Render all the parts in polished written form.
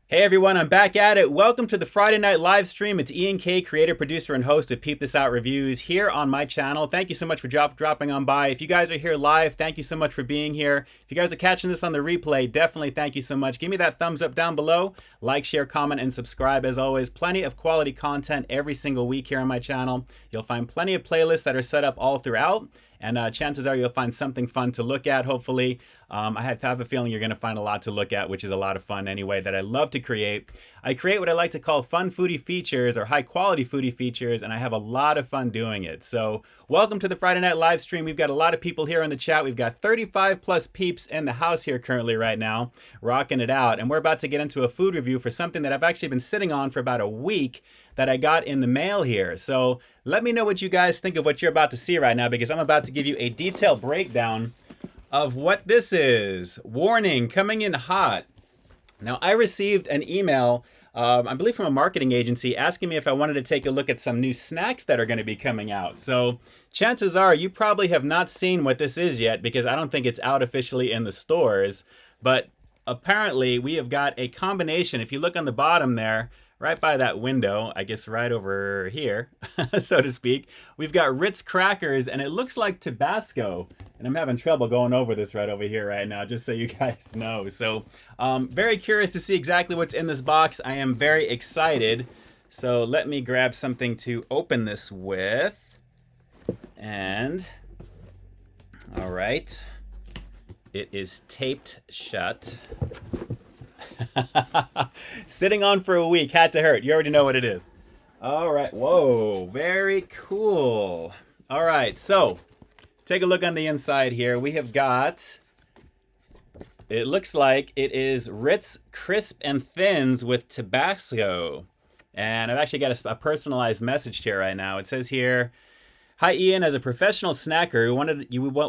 Hey everyone, I'm back at it. Welcome to the Friday night live stream. It's Ian K, creator, producer, and host of Peep This Out reviews here on my channel. Thank you so much for dropping on by. If you guys are here live, thank you so much for being here. If you guys are catching this on the replay, definitely thank you so much. Give me that thumbs up down below. Like, share, comment, and subscribe. As always, plenty of quality content every single week here on my channel. You'll find plenty of playlists that are set up all throughout. And chances are you'll find something fun to look at, hopefully. I have a feeling you're going to find a lot to look at, which is a lot of fun anyway, that I love to create. I create what I like to call fun foodie features or high quality foodie features, and I have a lot of fun doing it. So welcome to the Friday night live stream. We've got a lot of people here in the chat. We've got 35 plus peeps in the house here currently right now, rocking it out. And we're about to get into a food review for something that I've actually been sitting on for about a week that I got in the mail here. So let me know what you guys think of what you're about to see right now, because I'm about to give you a detailed breakdown of what this is. Warning, coming in hot. Now, I received an email, I believe from a marketing agency, asking me if I wanted to take a look at some new snacks that are going to be coming out. So chances are you probably have not seen what this is yet, because I don't think it's out officially in the stores. But apparently we have got a combination. If you look on the bottom there, right by that window, I guess right over here, so to speak, we've got Ritz crackers, and it looks like Tabasco. And I'm having trouble going over this right over here right now, just so you guys know. So very curious to see exactly what's in this box. I am very excited. So let me grab something to open this with. And all right, it is taped shut. Sitting on for a week, had to hurt. You already know what it is. All right, whoa, very cool. All right, so take a look on the inside here. We have got, it looks like it is Ritz Crisp and Thins with Tabasco. And I've actually got a personalized message here right now. It says here, "Hi Ian, as a professional snacker,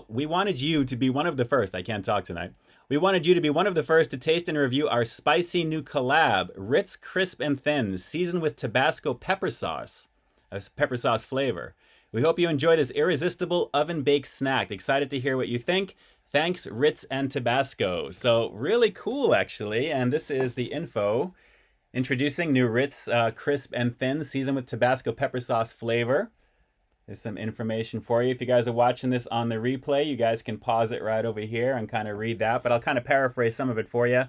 we wanted you to be one of the first." I can't talk tonight. "We wanted you to be one of the first to taste and review our spicy new collab, Ritz Crisp and Thins, seasoned with Tabasco pepper sauce, a pepper sauce flavor. We hope you enjoy this irresistible oven-baked snack. Excited to hear what you think. Thanks, Ritz and Tabasco." So really cool, actually. And this is the info. Introducing new Ritz Crisp and Thins, seasoned with Tabasco pepper sauce flavor. There's some information for you. If you guys are watching this on the replay, you guys can pause it right over here and kind of read that, but I'll kind of paraphrase some of it for you.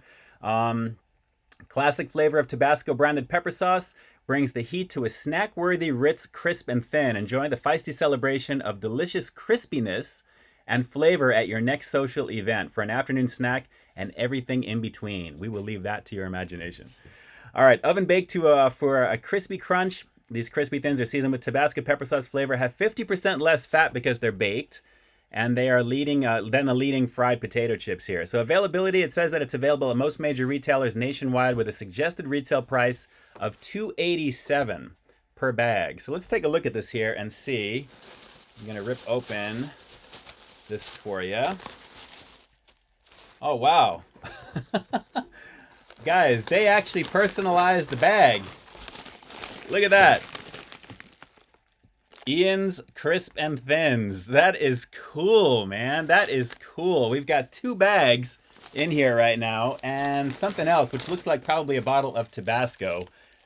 Classic flavor of Tabasco branded pepper sauce brings the heat to a snack-worthy Ritz Crisp and Thin. Enjoy the feisty celebration of delicious crispiness and flavor at your next social event for an afternoon snack and everything in between. We will leave that to your imagination. All right, oven baked for a crispy crunch. These crispy thins are seasoned with Tabasco pepper sauce flavor, have 50% less fat because they're baked, and they are than the leading fried potato chips here. So availability, it says that it's available at most major retailers nationwide with a suggested retail price of $2.87 per bag. So let's take a look at this here and see. I'm gonna rip open this for you. Oh, wow. Guys, they actually personalized the bag. Look at that. Ian's Crisp and Thins. That is cool, man. That is cool. We've got 2 bags in here right now and something else, which looks like probably a bottle of Tabasco.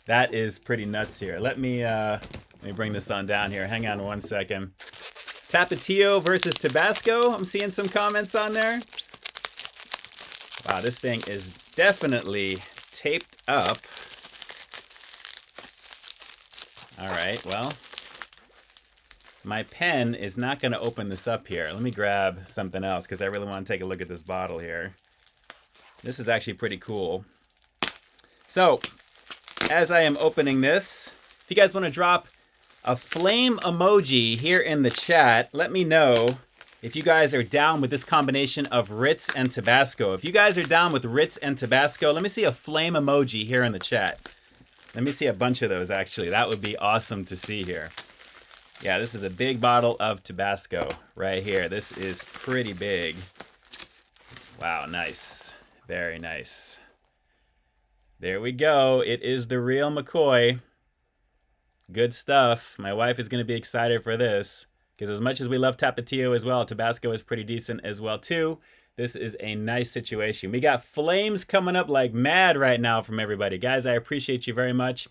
That is pretty nuts here. Let me bring this on down here. Hang on one second. Tapatio versus Tabasco. I'm seeing some comments on there. Wow, this thing is definitely taped up. All right, well, my pen is not going to open this up here. Let me grab something else because I really want to take a look at this bottle here. This is actually pretty cool. So, as I am opening this, if you guys want to drop a flame emoji here in the chat, let me know if you guys are down with this combination of Ritz and Tabasco. If you guys are down with Ritz and Tabasco, let me see a flame emoji here in the chat. Let me see a bunch of those, actually. That would be awesome to see here. Yeah, this is a big bottle of Tabasco right here. This is pretty big. Wow, nice. Very nice. There we go. It is the real McCoy. Good stuff. My wife is going to be excited for this because as much as we love Tapatio as well, Tabasco is pretty decent as well too. This is a nice situation. We got flames coming up like mad right now from everybody. Guys, I appreciate you very much.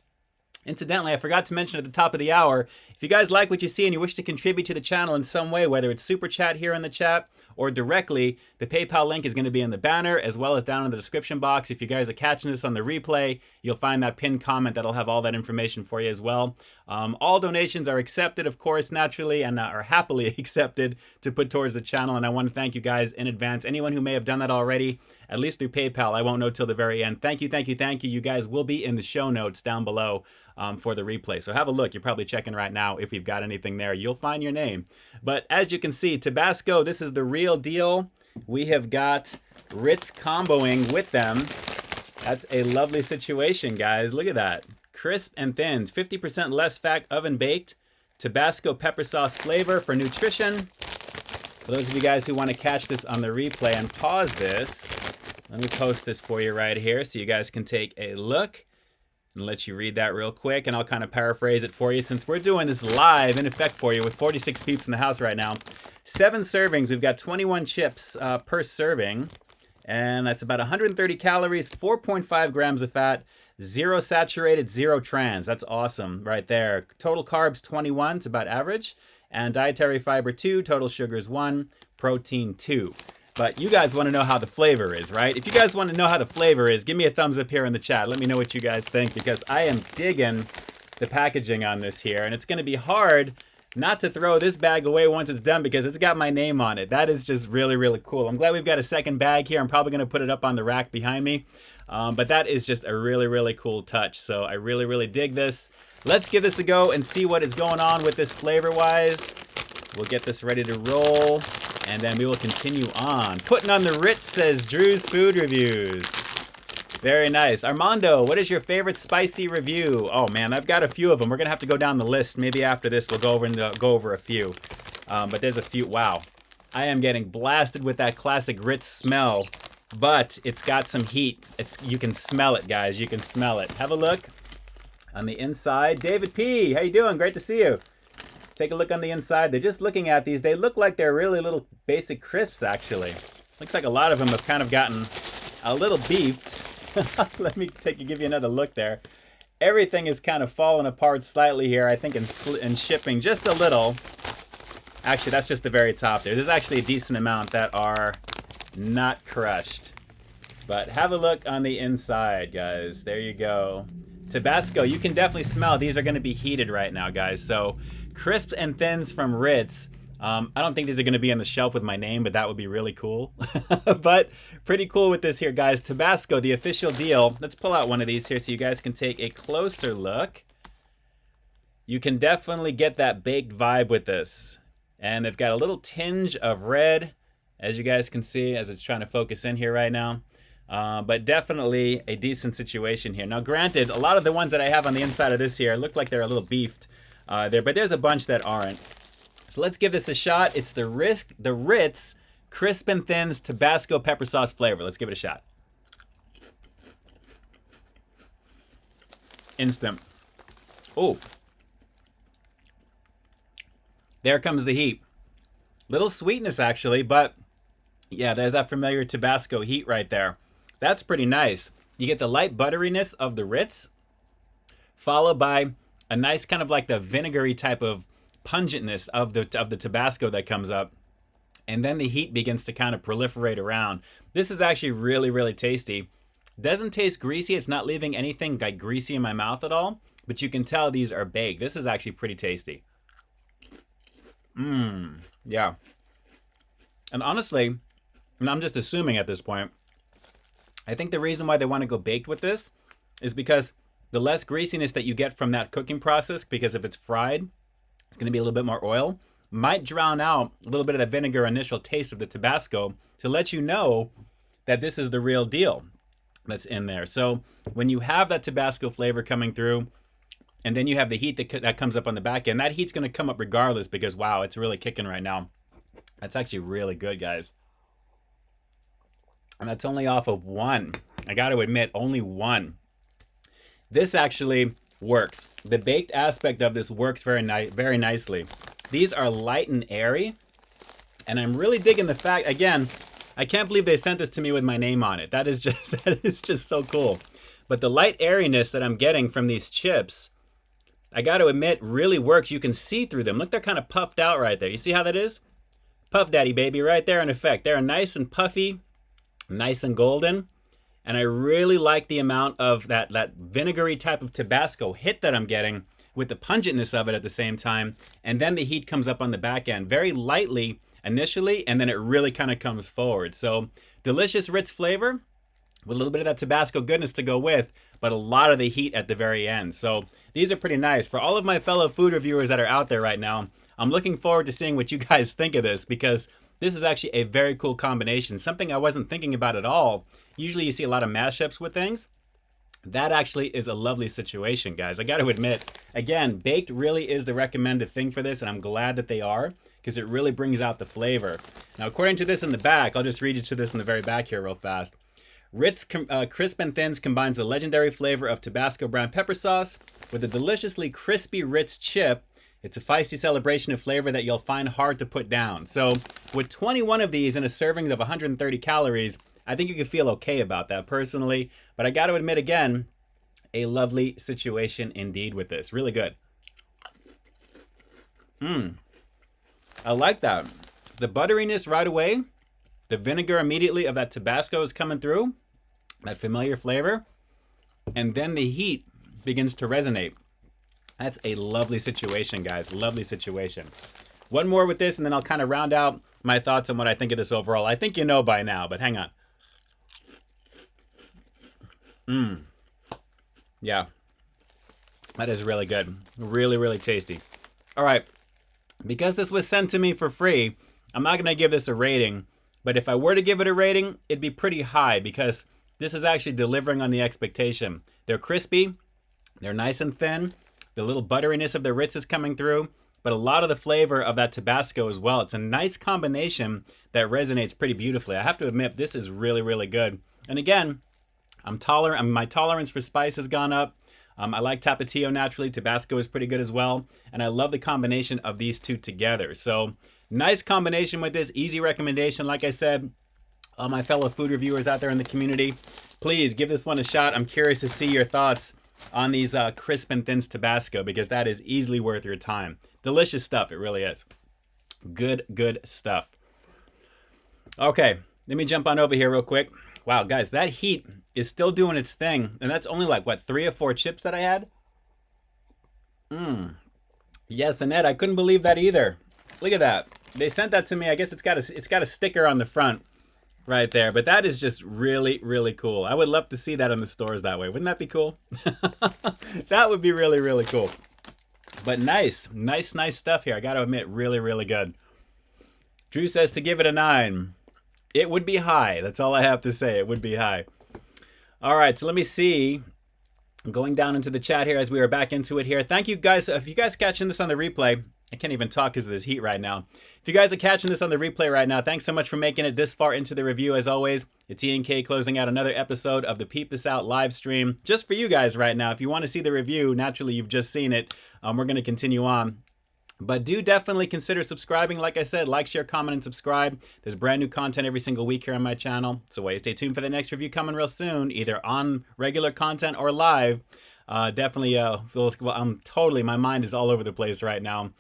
Incidentally, I forgot to mention at the top of the hour, if you guys like what you see and you wish to contribute to the channel in some way, whether it's super chat here in the chat or directly, the PayPal link is going to be in the banner as well as down in the description box. If you guys are catching this on the replay, you'll find that pinned comment that'll have all that information for you as well. All donations are accepted, of course, naturally, and are happily accepted to put towards the channel. And I want to thank you guys in advance. Anyone who may have done that already, at least through PayPal, I won't know till the very end. Thank you, thank you, thank you. You guys will be in the show notes down below for the replay. So have a look. You're probably checking right now. If we've got anything there, you'll find your name. But as you can see, Tabasco, this is the real deal. We have got Ritz comboing with them. That's a lovely situation, guys. Look at that. Crisp and thins, 50% less fat, oven baked. Tabasco pepper sauce flavor for nutrition. For those of you guys who want to catch this on the replay and pause this, let me post this for you right here so you guys can take a look and let you read that real quick, and I'll kind of paraphrase it for you since we're doing this live in effect for you with 46 peeps in the house right now. 7 servings. We've got 21 chips per serving, and that's about 130 calories, 4.5 grams of fat, 0 saturated, 0 trans. That's awesome right there. Total carbs 21, it's about average, and dietary fiber 2, total sugars 1, protein 2. But you guys want to know how the flavor is, right? If you guys want to know how the flavor is, give me a thumbs up here in the chat. Let me know what you guys think, because I am digging the packaging on this here, and it's going to be hard not to throw this bag away once it's done because it's got my name on it. That is just really, really cool. I'm glad we've got a second bag here. I'm probably going to put it up on the rack behind me, but that is just a really, really cool touch. So I really, really dig this. Let's give this a go and see what is going on with this flavor-wise. We'll get this ready to roll, and then we will continue on. Putting on the Ritz, says Drew's Food Reviews. Very nice. Armando, what is your favorite spicy review? Oh man, I've got a few of them. We're gonna have to go down the list. Maybe after this we'll go over a few. But there's a few. Wow, I am getting blasted with that classic Ritz smell, but it's got some heat. You can smell it, guys. You can smell it. Have a look on the inside. David P, how you doing? Great to see you. Take a look on the inside. They're just looking at these. They look like they're really little basic crisps, actually. Looks like a lot of them have kind of gotten a little beefed. Let me give you another look there. Everything is kind of falling apart slightly here, I think, in shipping just a little. Actually, that's just the very top there. There's actually a decent amount that are not crushed. But have a look on the inside, guys. There you go. Tabasco, you can definitely smell these are going to be heated right now, guys. So crisp and thins from Ritz. I don't think these are going to be on the shelf with my name, but that would be really cool. But pretty cool with this here, guys. Tabasco, the official deal. Let's pull out one of these here so you guys can take a closer look. You can definitely get that baked vibe with this. And they've got a little tinge of red, as you guys can see, as it's trying to focus in here right now. But definitely a decent situation here. Now, granted, a lot of the ones that I have on the inside of this here look like they're a little beefed there, but there's a bunch that aren't. So let's give this a shot. It's the Ritz Crisp and Thins Tabasco Pepper Sauce flavor. Let's give it a shot. Instant. Oh. There comes the heat. Little sweetness, actually, but yeah, there's that familiar Tabasco heat right there. That's pretty nice. You get the light butteriness of the Ritz, followed by a nice kind of like the vinegary type of pungentness of the Tabasco that comes up, and then the heat begins to kind of proliferate around. This is actually really, really tasty. Doesn't taste greasy. It's not leaving anything like greasy in my mouth at all, but you can tell these are baked. This is actually pretty tasty. Yeah. And honestly, and I'm just assuming at this point, I think the reason why they want to go baked with this is because the less greasiness that you get from that cooking process, because if it's fried, it's going to be a little bit more oil, might drown out a little bit of the vinegar initial taste of the Tabasco to let you know that this is the real deal that's in there. So when you have that Tabasco flavor coming through, and then you have the heat that comes up on the back end, that heat's going to come up regardless because, wow, it's really kicking right now. That's actually really good, guys. And that's only off of one. I got to admit, only one. This actually works. The baked aspect of this works very nicely. These are light and airy, and I'm really digging the fact, again, I can't believe they sent this to me with my name on it. That is just so cool. But the light airiness that I'm getting from these chips, I got to admit, really works. You can see through them. Look, they're kind of puffed out right there. You see how that is? Puff Daddy, baby, right there in effect. They're nice and puffy, nice and golden. And I really like the amount of that vinegary type of Tabasco hit that I'm getting with the pungentness of it at the same time. And then the heat comes up on the back end very lightly initially, and then it really kind of comes forward. So delicious Ritz flavor with a little bit of that Tabasco goodness to go with, but a lot of the heat at the very end. So these are pretty nice. For all of my fellow food reviewers that are out there right now, I'm looking forward to seeing what you guys think of this, because this is actually a very cool combination. Something I wasn't thinking about at all. Usually you see a lot of mashups with things. That actually is a lovely situation, guys. I got to admit, again, baked really is the recommended thing for this, and I'm glad that they are, because it really brings out the flavor. Now, according to this in the back, I'll just read you to this in the very back here real fast. Ritz Crisp and Thins combines the legendary flavor of Tabasco brown pepper sauce with a deliciously crispy Ritz chip. It's a feisty celebration of flavor that you'll find hard to put down. So with 21 of these in a serving of 130 calories, I think you can feel okay about that personally. But I got to admit again, a lovely situation indeed with this. Really good. I like that. The butteriness right away. The vinegar immediately of that Tabasco is coming through. That familiar flavor. And then the heat begins to resonate. That's a lovely situation, guys. Lovely situation. One more with this, and then I'll kind of round out my thoughts on what I think of this overall. I think you know by now, but hang on. Yeah. That is really good. Really, really tasty. All right. Because this was sent to me for free, I'm not going to give this a rating. But if I were to give it a rating, it'd be pretty high, because this is actually delivering on the expectation. They're crispy. They're nice and thin. The little butteriness of the Ritz is coming through, but a lot of the flavor of that Tabasco as well. It's a nice combination that resonates pretty beautifully. I have to admit, this is really, really good. And again, my tolerance for spice has gone up. I like Tapatio naturally. Tabasco is pretty good as well. And I love the combination of these two together. So nice combination with this. Easy recommendation. Like I said, all my fellow food reviewers out there in the community, please give this one a shot. I'm curious to see your thoughts on these Crisp and Thins Tabasco, because that is easily worth your time. Delicious stuff. It really is. Good, good stuff. Okay, let me jump on over here real quick. Wow, guys, that heat is still doing its thing. And that's only like, what, 3 or 4 chips that I had? Yes, Annette, I couldn't believe that either. Look at that. They sent that to me. I guess it's got a sticker on the front right there. But that is just really, really cool. I would love to see that in the stores that way. Wouldn't that be cool? That would be really, really cool. But nice stuff here. I got to admit, really, really good. Drew says to give it a 9. It would be high. That's all I have to say. It would be high. All right, so let me see. I'm going down into the chat here as we are back into it here. Thank you guys. If you guys catching this on the replay, I can't even talk because of this heat right now. If you guys are catching this on the replay right now, thanks so much for making it this far into the review. As always, it's ENK closing out another episode of the Peep This Out live stream just for you guys right now. If you want to see the review, naturally you've just seen it. We're going to continue on. But do definitely consider subscribing. Like I said, like, share, comment, and subscribe. There's brand new content every single week here on my channel. So stay tuned for the next review coming real soon, either on regular content or live. Definitely, my mind is all over the place right now.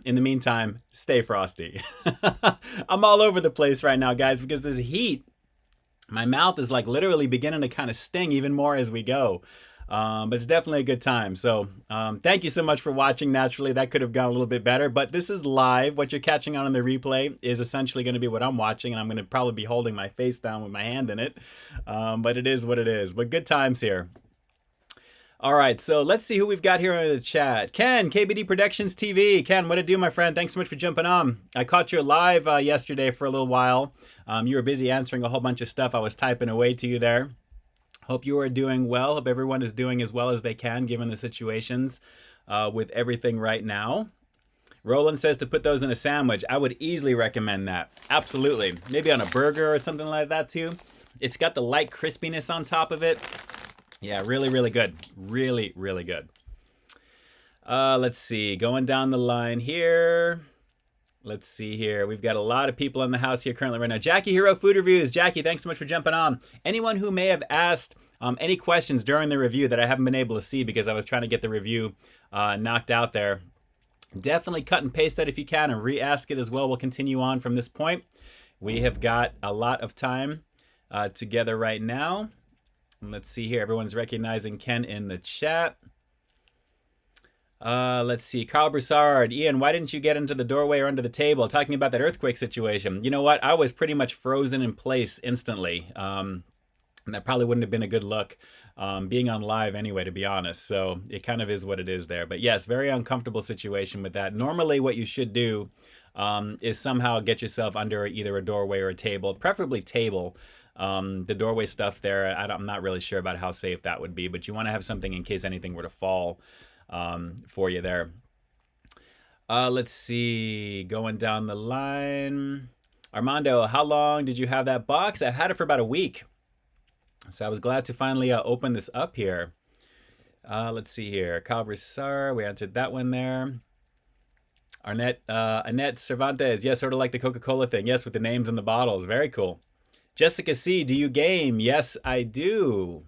In the meantime, stay frosty. I'm all over the place right now, guys, because this heat, my mouth is like literally beginning to kind of sting even more as we go. But it's definitely a good time. So thank you so much for watching. Naturally, that could have gone a little bit better, but this is live. What you're catching on the replay is essentially going to be what I'm watching, and I'm going to probably be holding my face down with my hand in it. But it is what it is. But good times here. All right, so let's see who we've got here in the chat. Ken, KBD Productions TV. Ken, what it do, my friend? Thanks so much for jumping on. I caught you live yesterday for a little while. You were busy answering a whole bunch of stuff. I was typing away to you there. Hope you are doing well. Hope everyone is doing as well as they can given the situations with everything right now. Roland says to put those in a sandwich. I would easily recommend that. Absolutely. Maybe on a burger or something like that too. It's got the light crispiness on top of it. Yeah, really, really good. Really, really good. Let's see. Going down the line here. Let's see here. We've got a lot of people in the house here currently right now. Jackie Hero Food Reviews. Jackie, thanks so much for jumping on. Anyone who may have asked any questions during the review that I haven't been able to see because I was trying to get the review knocked out there, definitely cut and paste that if you can and re-ask it as well. We'll continue on from this point. We have got a lot of time together right now. And let's see here. Everyone's recognizing Ken in the chat. Let's see. Carl Broussard. Ian, why didn't you get into the doorway or under the table? Talking about that earthquake situation. You know what? I was pretty much frozen in place instantly. And that probably wouldn't have been a good look being on live anyway, to be honest. So it kind of is what it is there. But yes, very uncomfortable situation with that. Normally what you should do is somehow get yourself under either a doorway or a table, preferably table. The doorway stuff there, I'm not really sure about how safe that would be, but you want to have something in case anything were to fall for you there. Let's see, going down the line. Armando, how long did you have that box? I've had it for about a week. So I was glad to finally open this up here. Let's see here. Carl Broussard, we answered that one there. Annette Cervantes, yes, sort of like the Coca-Cola thing. Yes, with the names and the bottles. Very cool. Jessica C, do you game? Yes, I do.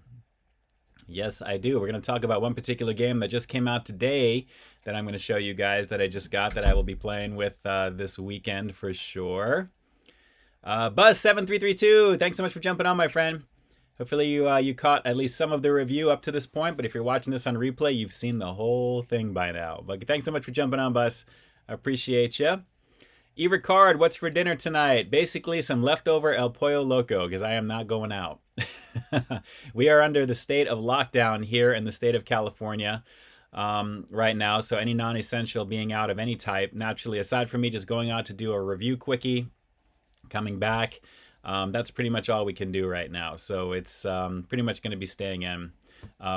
Yes, I do. We're going to talk about one particular game that just came out today that I'm going to show you guys that I just got that I will be playing with this weekend for sure. Buzz7332, thanks so much for jumping on, my friend. Hopefully you caught at least some of the review up to this point, but if you're watching this on replay, you've seen the whole thing by now. But thanks so much for jumping on, Buzz. I appreciate you. E. Ricard, what's for dinner tonight? Basically some leftover El Pollo Loco, because I am not going out. We are under the state of lockdown here in the state of California right now, so any non-essential being out of any type, naturally, aside from me just going out to do a review quickie, coming back, that's pretty much all we can do right now. So it's pretty much going to be staying in.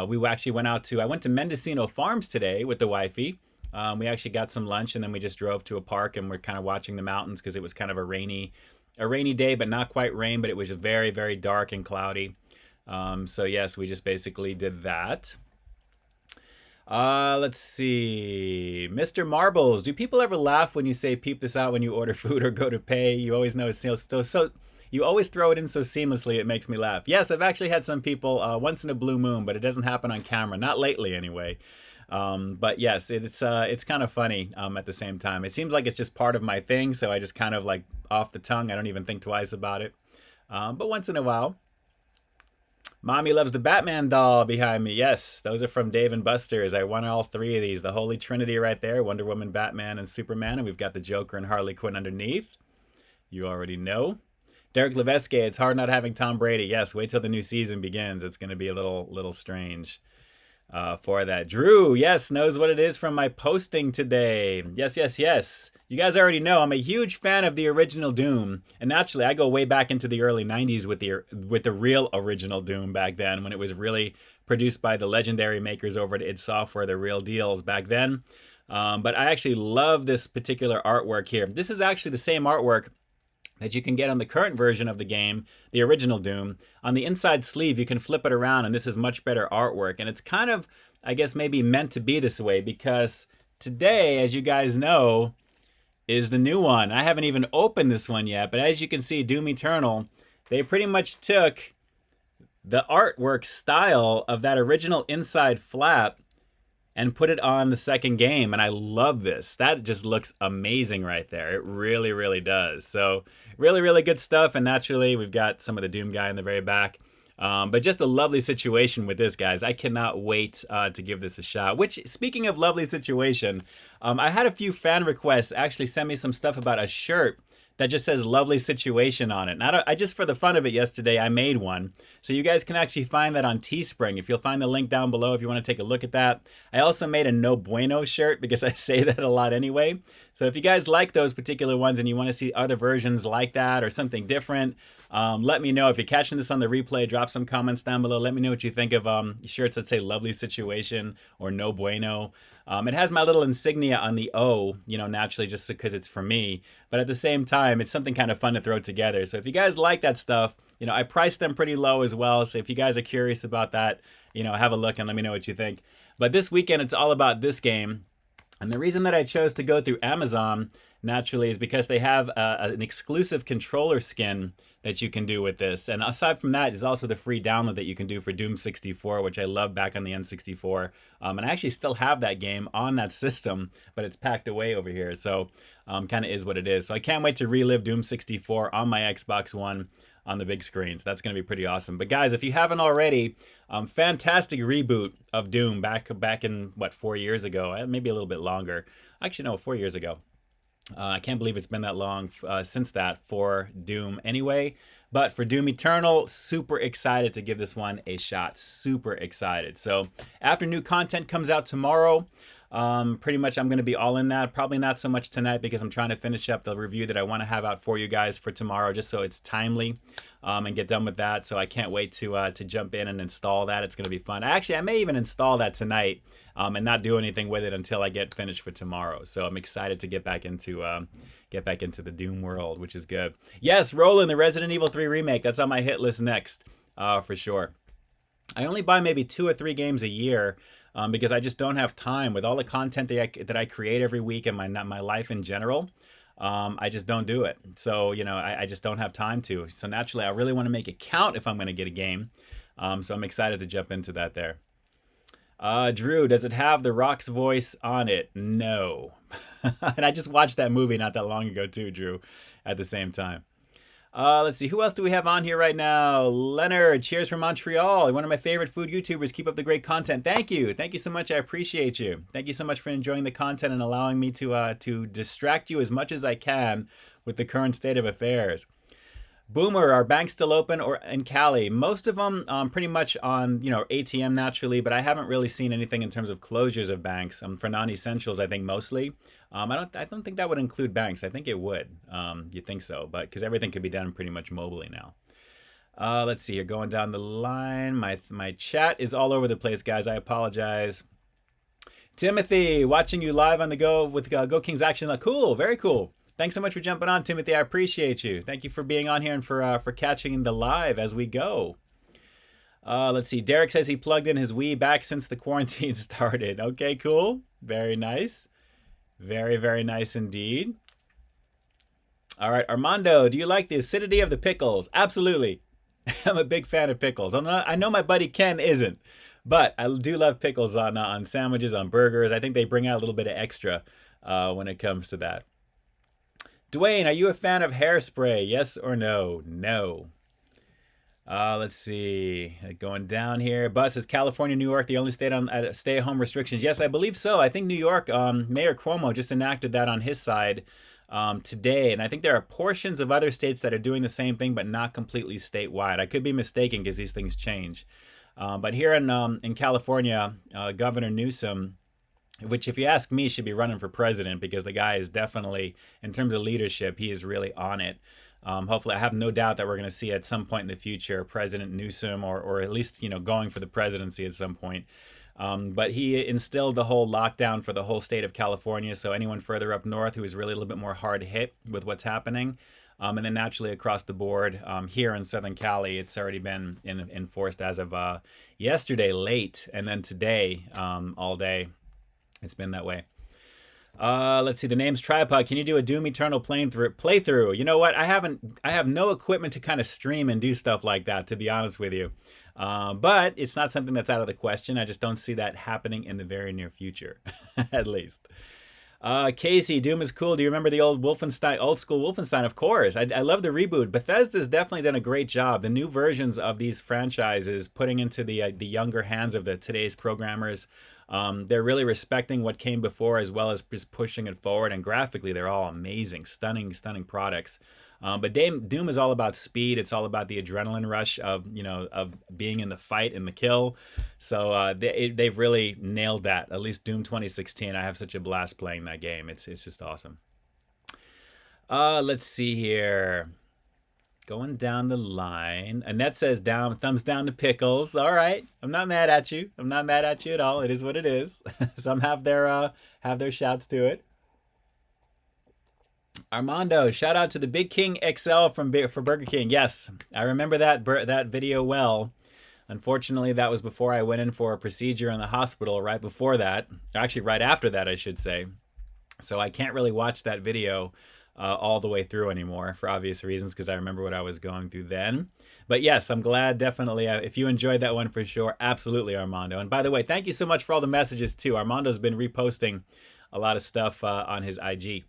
We actually I went to Mendocino Farms today with the wifey. We actually got some lunch and then we just drove to a park and we're kind of watching the mountains because it was kind of a rainy day, but not quite rain, but it was very, very dark and cloudy. So yes, we just basically did that. Let's see. Mr. Marbles, do people ever laugh when you say peep this out when you order food or go to pay? You always know it's so you always throw it in so seamlessly, it makes me laugh. Yes, I've actually had some people once in a blue moon, but it doesn't happen on camera, not lately anyway. But yes, it's kind of funny at the same time. It seems like it's just part of my thing, so I just kind of like off the tongue. I don't even think twice about it. But once in a while. Mommy loves the Batman doll behind me. Yes, those are from Dave & Buster's. I won all three of these. The Holy Trinity right there, Wonder Woman, Batman, and Superman. And we've got the Joker and Harley Quinn underneath. You already know. Derek Levesque, it's hard not having Tom Brady. Yes, wait till the new season begins. It's going to be a little strange for that. Drew, yes, knows what it is from my posting today. Yes, yes, yes. You guys already know I'm a huge fan of the original Doom, and naturally I go way back into the early 90s with the real original Doom back then when it was really produced by the legendary makers over at id Software, the real deals back then. But I actually love this particular artwork here. This is actually the same artwork that you can get on the current version of the game, the original Doom. On the inside sleeve, you can flip it around, and this is much better artwork. And it's kind of, I guess, maybe meant to be this way, because today, as you guys know, is the new one. I haven't even opened this one yet, but as you can see, Doom Eternal, they pretty much took the artwork style of that original inside flap and put it on the second game, and I love this. That just looks amazing right there. It really, really does. So really, really good stuff, and naturally, we've got some of the Doom guy in the very back. But just a lovely situation with this, guys. I cannot wait to give this a shot. Which, speaking of lovely situation, I had a few fan requests actually send me some stuff about a shirt that just says lovely situation on it. And I just, for the fun of it yesterday, I made one. So you guys can actually find that on Teespring. If you'll find the link down below if you want to take a look at that. I also made a No Bueno shirt because I say that a lot anyway. So if you guys like those particular ones and you want to see other versions like that or something different, let me know. If you're catching this on the replay, drop some comments down below. Let me know what you think of shirts that say lovely situation or No Bueno. It has my little insignia on the O, you know, naturally just because it's for me. But at the same time, it's something kind of fun to throw together. So if you guys like that stuff, you know, I priced them pretty low as well. So if you guys are curious about that, you know, have a look and let me know what you think. But this weekend, it's all about this game. And the reason that I chose to go through Amazon, naturally is because they have an exclusive controller skin that you can do with this. And aside from that, there's also the free download that you can do for Doom 64, which I love back on the N64. And I actually still have that game on that system, but it's packed away over here. So kind of is what it is. So I can't wait to relive Doom 64 on my Xbox One on the big screen. So that's going to be pretty awesome. But guys, if you haven't already, fantastic reboot of Doom back in, what, 4 years ago? Maybe a little bit longer. Actually, no, 4 years ago. I can't believe it's been that long since that for Doom anyway. But for Doom Eternal, super excited to give this one a shot. Super excited. So after new content comes out tomorrow, pretty much I'm going to be all in that. Probably not so much tonight because I'm trying to finish up the review that I want to have out for you guys for tomorrow, just so it's timely and get done with that. So I can't wait to jump in and install that. It's going to be fun. Actually, I may even install that tonight and not do anything with it until I get finished for tomorrow. So I'm excited to get back into the Doom world, which is good. Yes, Roland, the Resident Evil 3 remake. That's on my hit list next, for sure. I only buy maybe 2 or 3 games a year. Because I just don't have time with all the content that I create every week and my life in general. I just don't do it. So, you know, I just don't have time to. So naturally, I really want to make it count if I'm going to get a game. So I'm excited to jump into that there. Drew, does it have The Rock's voice on it? No. And I just watched that movie not that long ago too, Drew, at the same time. Let's see, who else do we have on here right now? Leonard, cheers from Montreal. One of my favorite food YouTubers. Keep up the great content. Thank you. Thank you so much. I appreciate you. Thank you so much for enjoying the content and allowing me to distract you as much as I can with the current state of affairs. Boomer, are banks still open or in Cali? Most of them pretty much on, you know, ATM naturally, but I haven't really seen anything in terms of closures of banks. For non-essentials, I think mostly. I don't think that would include banks. I think it would. You'd think so, but because everything could be done pretty much mobilely now. Let's see here, going down the line. My chat is all over the place, guys. I apologize. Timothy, watching you live on the go with Go Kings Action. Cool, very cool. Thanks so much for jumping on, Timothy. I appreciate you. Thank you for being on here and for catching the live as we go. Let's see. Derek says he plugged in his Wii back since the quarantine started. Okay, cool. Very nice. Very, very nice indeed. All right, Armando, do you like the acidity of the pickles? Absolutely. I'm a big fan of pickles. I know my buddy Ken isn't, but I do love pickles on sandwiches, on burgers. I think they bring out a little bit of extra when it comes to that. Dwayne, are you a fan of hairspray? Yes or no? No. Let's see. Going down here. Bus, is California, New York the only state on stay-at-home restrictions? Yes, I believe so. I think New York, Mayor Cuomo just enacted that on his side today. And I think there are portions of other states that are doing the same thing, but not completely statewide. I could be mistaken because these things change. But here in California, Governor Newsom, which if you ask me should be running for president, because the guy is definitely, in terms of leadership, he is really on it. Hopefully, I have no doubt that we're going to see at some point in the future President Newsom, or at least, you know, going for the presidency at some point. But he instilled the whole lockdown for the whole state of California. So anyone further up north who is really a little bit more hard hit with what's happening. And then naturally across the board here in Southern Cali, it's already been enforced as of yesterday late, and then today all day. It's been that way. Let's see. The name's Tripod. Can you do a Doom Eternal playthrough? You know what? I have no equipment to kind of stream and do stuff like that, to be honest with you. But it's not something that's out of the question. I just don't see that happening in the very near future, at least. Casey, Doom is cool. Do you remember the old school Wolfenstein? Of course. I love the reboot. Bethesda's definitely done a great job. The new versions of these franchises, putting into the younger hands of today's programmers. They're really respecting what came before, as well as just pushing it forward. And graphically, they're all amazing, stunning products. But Doom is all about speed. It's all about the adrenaline rush of being in the fight and the kill. So they've really nailed that. At least Doom 2016. I have such a blast playing that game. It's just awesome. Let's see here. Going down the line. Annette says thumbs down to pickles. All right. I'm not mad at you. I'm not mad at you at all. It is what it is. Some have their shouts to it. Armando, shout out to the Big King XL for Burger King. Yes, I remember that video well. Unfortunately, that was before I went in for a procedure in the hospital. Right before that, actually right after that, I should say. So I can't really watch that video all the way through anymore for obvious reasons, because I remember what I was going through then. But yes, I'm glad, definitely. If you enjoyed that one, for sure, absolutely, Armando. And by the way, thank you so much for all the messages too. Armando's been reposting a lot of stuff on his IG.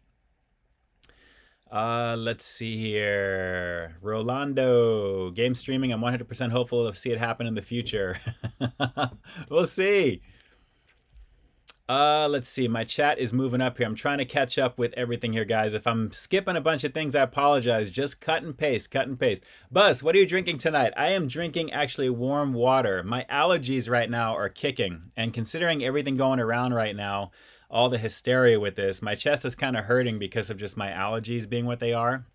Let's see here. Rolando, game streaming. I'm 100% hopeful to see it happen in the future. We'll see. Let's see. My chat is moving up here. I'm trying to catch up with everything here, guys. If I'm skipping a bunch of things, I apologize. Just cut and paste, cut and paste. Buzz, what are you drinking tonight? I am drinking actually warm water. My allergies right now are kicking. And considering everything going around right now, all the hysteria with this, my chest is kind of hurting because of just my allergies being what they are.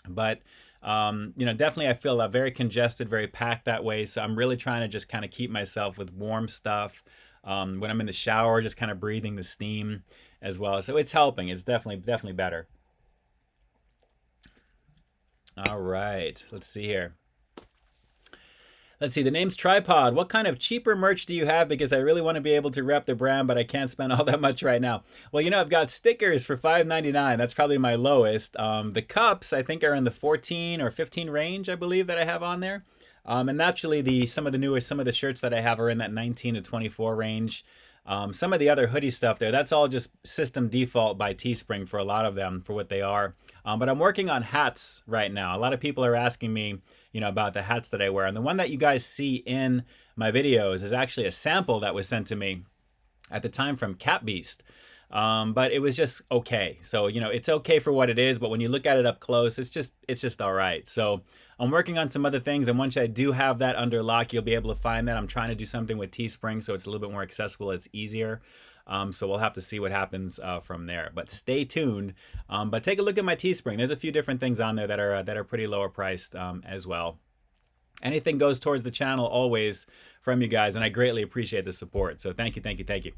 But you know, definitely I feel very congested, very packed that way. So I'm really trying to just kind of keep myself with warm stuff. When I'm in the shower, just kind of breathing the steam as well. So it's helping. It's definitely better. All right, let's see here. Let's see, the name's Tripod. What kind of cheaper merch do you have? Because I really want to be able to rep the brand, but I can't spend all that much right now. Well, you know, I've got stickers for $5.99. That's probably my lowest. The cups, I think, are in the 14 or 15 range, I believe, that I have on there. And naturally, some of the shirts that I have are in that 19 to 24 range. Some of the other hoodie stuff there, that's all just system default by Teespring for a lot of them, for what they are. But I'm working on hats right now. A lot of people are asking me, you know, about the hats that I wear. And the one that you guys see in my videos is actually a sample that was sent to me at the time from Cat Beast. But it was just okay. So, you know, it's okay for what it is, but when you look at it up close, it's just all right. So I'm working on some other things, and once I do have that under lock, you'll be able to find that. I'm trying to do something with Teespring, so it's a little bit more accessible, it's easier. So we'll have to see what happens from there. But stay tuned. But take a look at my Teespring. There's a few different things on there that are pretty lower priced as well. Anything goes towards the channel always from you guys, and I greatly appreciate the support. So thank you, thank you, thank you.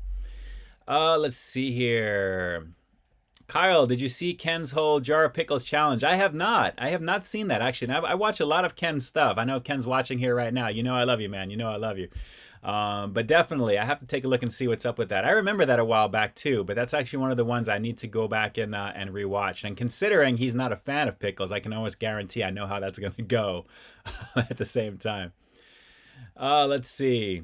Let's see here. Kyle, did you see Ken's whole jar of pickles challenge? I have not. I have not seen that, actually. I watch a lot of Ken's stuff. I know Ken's watching here right now. You know I love you, man. You know I love you. But definitely, I have to take a look and see what's up with that. I remember that a while back, too. But that's actually one of the ones I need to go back and rewatch. And considering he's not a fan of pickles, I can almost guarantee I know how that's going to go at the same time. Let's see.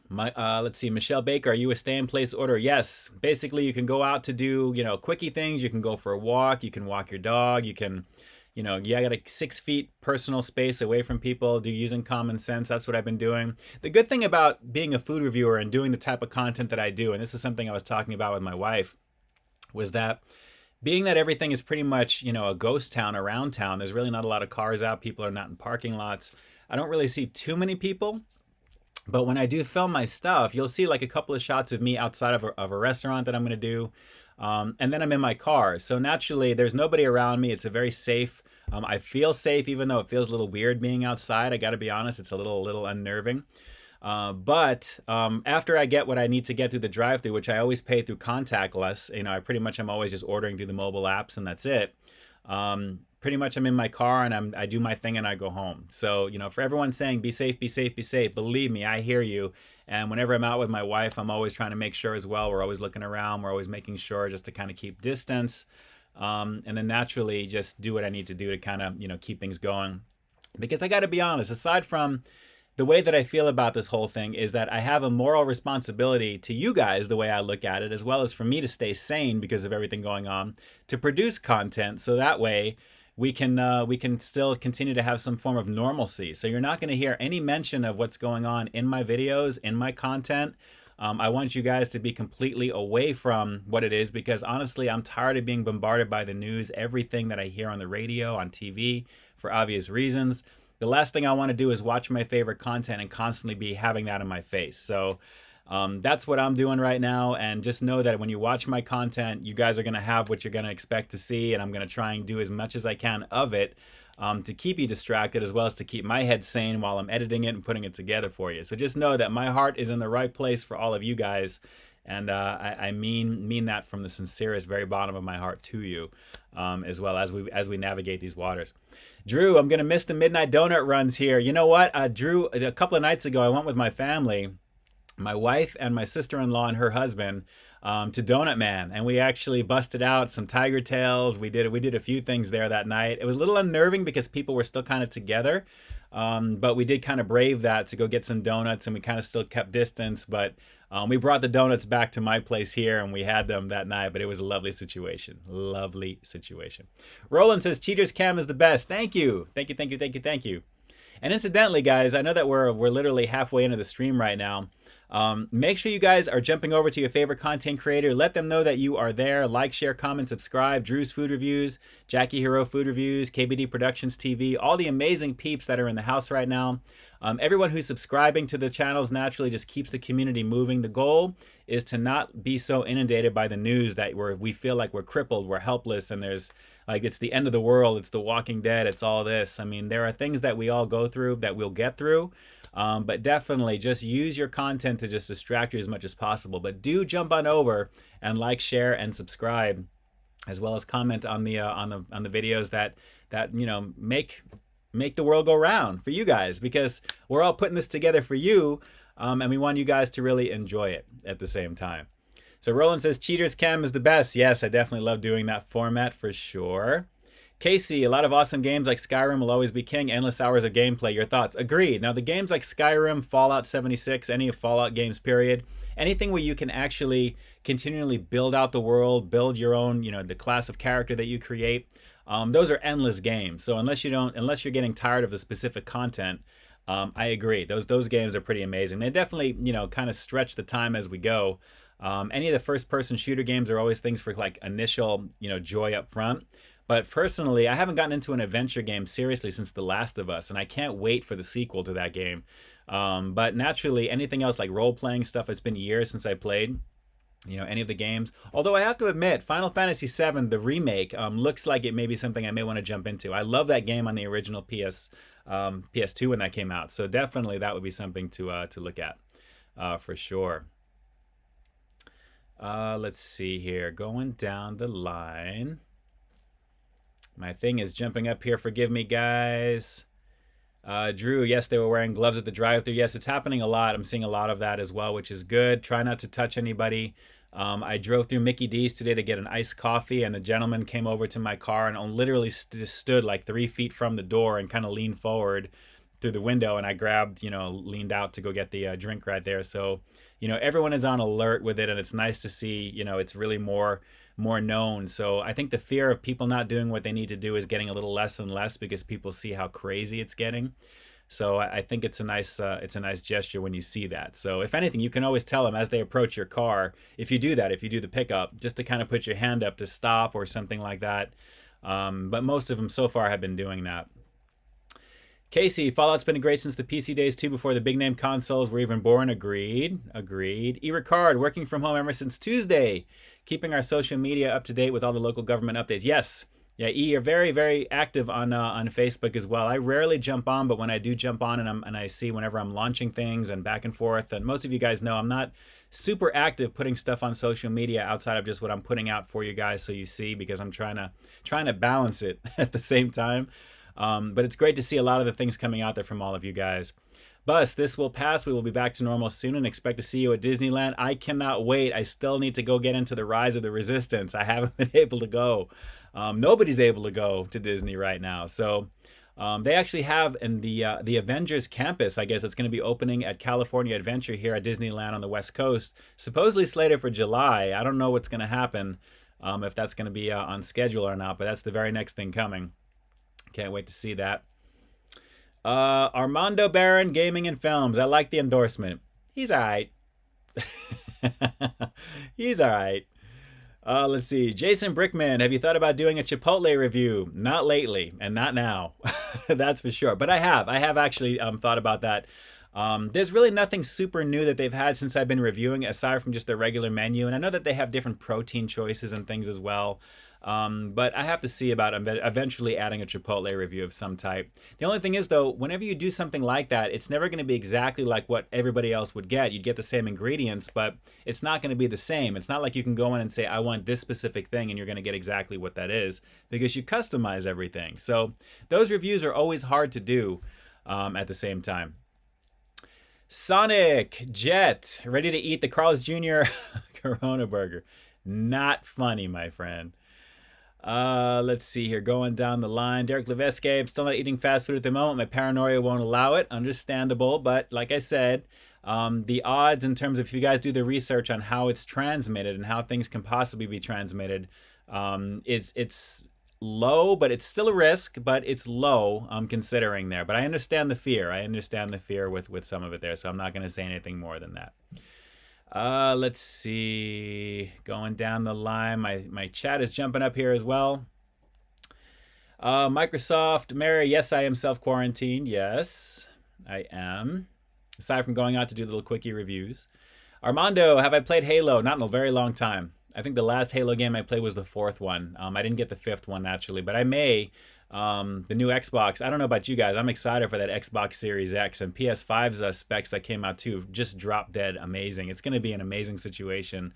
Let's see, Michelle Baker, are you a stay-in-place order? Yes. Basically, you can go out to do, you know, quickie things. You can go for a walk. You can walk your dog. You can, you know, you got a 6 feet personal space away from people. Using common sense. That's what I've been doing. The good thing about being a food reviewer and doing the type of content that I do, and this is something I was talking about with my wife, was that being that everything is pretty much, you know, a ghost town around town, there's really not a lot of cars out. People are not in parking lots. I don't really see too many people. But when I do film my stuff, you'll see like a couple of shots of me outside of a restaurant that I'm going to do. And then I'm in my car. So naturally, there's nobody around me. It's a very safe. I feel safe, even though it feels a little weird being outside. I got to be honest, it's a little unnerving. But after I get what I need to get through the drive-thru, which I always pay through contactless, you know, I'm always just ordering through the mobile apps, and that's it. Pretty much I'm in my car and I do my thing and I go home. So, you know, for everyone saying be safe, be safe, be safe, believe me, I hear you. And whenever I'm out with my wife, I'm always trying to make sure as well. We're always looking around. We're always making sure just to kind of keep distance. And then naturally just do what I need to do to kind of, you know, keep things going. Because I got to be honest, aside from the way that I feel about this whole thing is that I have a moral responsibility to you guys, the way I look at it, as well as for me to stay sane because of everything going on, to produce content so that way we can still continue to have some form of normalcy. So you're not going to hear any mention of what's going on in my videos, in my content. I want you guys to be completely away from what it is, because honestly, I'm tired of being bombarded by the news, everything that I hear on the radio, on TV, for obvious reasons. The last thing I want to do is watch my favorite content and constantly be having that in my face. So that's what I'm doing right now. And just know that when you watch my content, you guys are going to have what you're going to expect to see. And I'm going to try and do as much as I can of it to keep you distracted, as well as to keep my head sane while I'm editing it and putting it together for you. So just know that my heart is in the right place for all of you guys. And I mean that from the sincerest, very bottom of my heart to you, as well as we navigate these waters. Drew, I'm going to miss the midnight donut runs here. You know what, Drew, a couple of nights ago, I went with my family. my wife and my sister-in-law and her husband to Donut Man, and we actually busted out some tiger tails. We did a few things there that night. It was a little unnerving because people were still kind of together, but we did kind of brave that to go get some donuts, and we kind of still kept distance. But we brought the donuts back to my place here, and we had them that night. But it was a lovely situation. Lovely situation. Roland says Cheaters Cam is the best. Thank you. Thank you. Thank you. Thank you. Thank you. And incidentally, guys, I know that we're literally halfway into the stream right now. Make sure you guys are jumping over to your favorite content creator. Let them know that you are there. Like, share, comment, subscribe. Drew's Food Reviews, Jackie Hero Food Reviews, KBD Productions TV, all the amazing peeps that are in the house right now. Everyone who's subscribing to the channels naturally just keeps the community moving. The goal is to not be so inundated by the news that we feel like we're crippled, we're helpless, and there's like it's the end of the world, it's the Walking Dead, it's all this. I mean, there are things that we all go through that we'll get through. But definitely just use your content to just distract you as much as possible. But do jump on over and like, share, and subscribe, as well as comment on the videos that you know make the world go round for you guys, because we're all putting this together for you, and we want you guys to really enjoy it at the same time. So Roland says Cheaters Cam is the best. Yes, I definitely love doing that format for sure. Casey, a lot of awesome games like Skyrim will always be king. Endless hours of gameplay. Your thoughts? Agreed. Now, the games like Skyrim, Fallout 76, any of Fallout games, period, anything where you can actually continually build out the world, build your own, you know, the class of character that you create, those are endless games. So unless you're getting tired of the specific content, I agree. Those games are pretty amazing. They definitely, you know, kind of stretch the time as we go. Any of the first-person shooter games are always things for like initial, you know, joy up front. But personally, I haven't gotten into an adventure game seriously since The Last of Us, and I can't wait for the sequel to that game. But naturally, anything else like role-playing stuff, it's been years since I played, you know, any of the games. Although I have to admit, Final Fantasy VII, the remake, looks like it may be something I may want to jump into. I love that game on the original PS2 when that came out. So definitely that would be something to look at for sure. Let's see here. Going down the line. My thing is jumping up here. Forgive me, guys. Drew, yes, they were wearing gloves at the drive-thru. Yes, it's happening a lot. I'm seeing a lot of that as well, which is good. Try not to touch anybody. I drove through Mickey D's today to get an iced coffee, and the gentleman came over to my car and literally stood like 3 feet from the door and kind of leaned forward through the window, and I grabbed, you know, leaned out to go get the drink right there. So, you know, everyone is on alert with it, and it's nice to see, you know, it's really more known. So I think the fear of people not doing what they need to do is getting a little less and less because people see how crazy it's getting. So I think it's a nice gesture when you see that. So if anything, you can always tell them as they approach your car, if you do that, if you do the pickup, just to kind of put your hand up to stop or something like that. But most of them so far have been doing that. Casey, Fallout's been great since the PC days too, before the big name consoles were even born. Agreed. E. Ricard, working from home ever since Tuesday, keeping our social media up to date with all the local government updates. Yes. Yeah, E, you're very, very active on Facebook as well. I rarely jump on, but when I do jump on and I see whenever I'm launching things and back and forth, and most of you guys know I'm not super active putting stuff on social media outside of just what I'm putting out for you guys so you see, because I'm trying to balance it at the same time. But it's great to see a lot of the things coming out there from all of you guys. Bus, this will pass. We will be back to normal soon and expect to see you at Disneyland. I cannot wait. I still need to go get into the Rise of the Resistance. I haven't been able to go. Nobody's able to go to Disney right now. So they actually have in the Avengers campus, I guess it's going to be opening at California Adventure here at Disneyland on the West Coast, supposedly slated for July. I don't know what's going to happen, if that's going to be on schedule or not, but that's the very next thing coming. Can't wait to see that. Armando Barron, Gaming and Films. I like the endorsement. He's all right. He's all right. Let's see. Jason Brickman, have you thought about doing a Chipotle review? Not lately, and not now. That's for sure. But I have actually thought about that. There's really nothing super new that they've had since I've been reviewing, aside from just their regular menu. And I know that they have different protein choices and things as well. But I have to see about eventually adding a Chipotle review of some type. The only thing is, though, whenever you do something like that, it's never going to be exactly like what everybody else would get. You'd get the same ingredients, but it's not going to be the same. It's not like you can go in and say, I want this specific thing, and you're going to get exactly what that is, because you customize everything. So those reviews are always hard to do at the same time. Sonic Jet, ready to eat the Carl's Jr. Corona burger. Not funny, my friend. Let's see here. Going down the line. Derek Leveske, I'm still not eating fast food at the moment. My paranoia won't allow it. Understandable. But like I said, the odds in terms of if you guys do the research on how it's transmitted and how things can possibly be transmitted, it's low, but it's still a risk, but it's low considering there. But I understand the fear. I understand the fear with some of it there. So I'm not going to say anything more than that. Let's see. Going down the line, my chat is jumping up here as well. Microsoft, Mary, yes, I am self-quarantined. Yes, I am. Aside from going out to do little quickie reviews. Armando, have I played Halo? Not in a very long time. I think the last Halo game I played was the 4th one. I didn't get the 5th one naturally, but I may. The new Xbox, I don't know about you guys, I'm excited for that Xbox Series X, and PS5's specs that came out too just dropped dead amazing. It's going to be an amazing situation.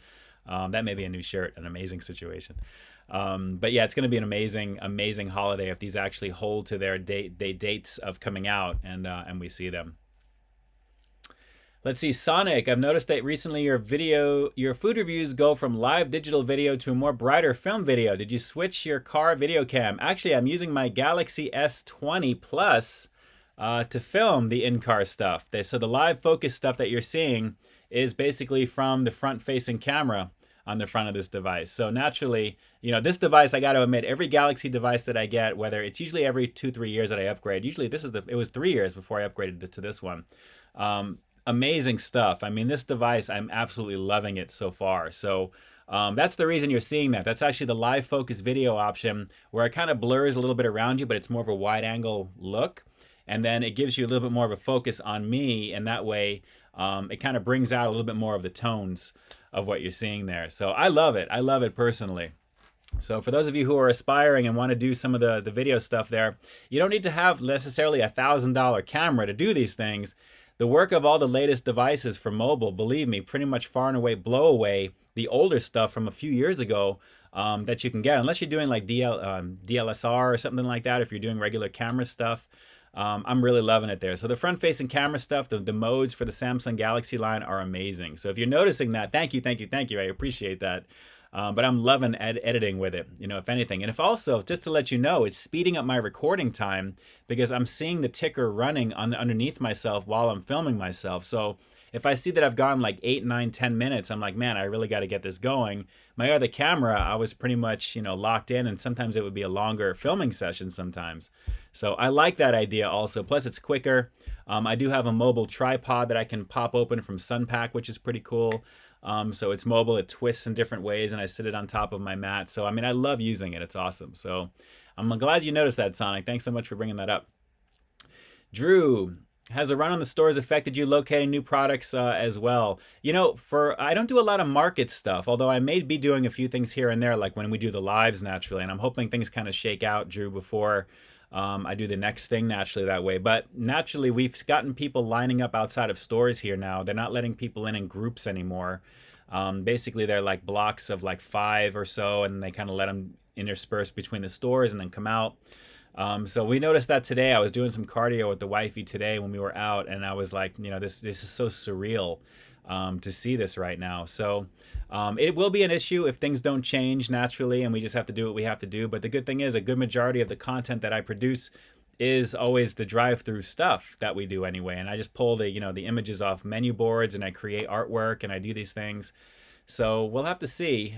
That may be a new shirt, an amazing situation. But yeah, it's going to be an amazing holiday if these actually hold to their dates of coming out and we see them. Let's see, Sonic, I've noticed that recently your food reviews go from live digital video to a more brighter film video. Did you switch your car video cam? Actually, I'm using my Galaxy S20 Plus to film the in-car stuff. So the live focus stuff that you're seeing is basically from the front-facing camera on the front of this device. So naturally, you know, this device, I got to admit, every Galaxy device that I get, whether it's usually every 2-3 years that I upgrade. Usually it was 3 years before I upgraded to this one. Amazing stuff. I mean, this device, I'm absolutely loving it so far. So that's the reason you're seeing that. That's actually the live focus video option where it kind of blurs a little bit around you, but it's more of a wide angle look. And then it gives you a little bit more of a focus on me. And that way it kind of brings out a little bit more of the tones of what you're seeing there. So I love it. I love it personally. So for those of you who are aspiring and want to do some of the video stuff there, you don't need to have necessarily a $1,000 camera to do these things. The work of all the latest devices for mobile, believe me, pretty much far and away blow away the older stuff from a few years ago that you can get. Unless you're doing like DLSR or something like that, if you're doing regular camera stuff, I'm really loving it there. So the front-facing camera stuff, the modes for the Samsung Galaxy line are amazing. So if you're noticing that, thank you. I appreciate that. But I'm loving editing with it, you know, if anything. And if also, just to let you know, it's speeding up my recording time because I'm seeing the ticker running underneath myself while I'm filming myself. So if I see that I've gone like 8, 9, 10 minutes, I'm like, man, I really got to get this going. My other camera, I was pretty much, you know, locked in, and sometimes it would be a longer filming session sometimes. So I like that idea also. Plus it's quicker. I do have a mobile tripod that I can pop open from Sunpack, which is pretty cool. So it's mobile, it twists in different ways, and I sit it on top of my mat. So, I mean, I love using it. It's awesome. So I'm glad you noticed that, Sonic. Thanks so much for bringing that up. Drew, has a run on the stores affected you locating new products as well? You know, I don't do a lot of market stuff, although I may be doing a few things here and there, like when we do the lives naturally. And I'm hoping things kind of shake out, Drew, before I do the next thing naturally that way. But naturally, we've gotten people lining up outside of stores here now. They're not letting people in groups anymore. Basically, they're like blocks of like 5 or so, and they kind of let them intersperse between the stores and then come out. So we noticed that today. I was doing some cardio with the wifey today when we were out, and I was like, you know, this is so surreal to see this right now. So it will be an issue if things don't change naturally, and we just have to do what we have to do. But the good thing is, a good majority of the content that I produce is always the drive-through stuff that we do anyway. And I just pull the images off menu boards, and I create artwork, and I do these things. So we'll have to see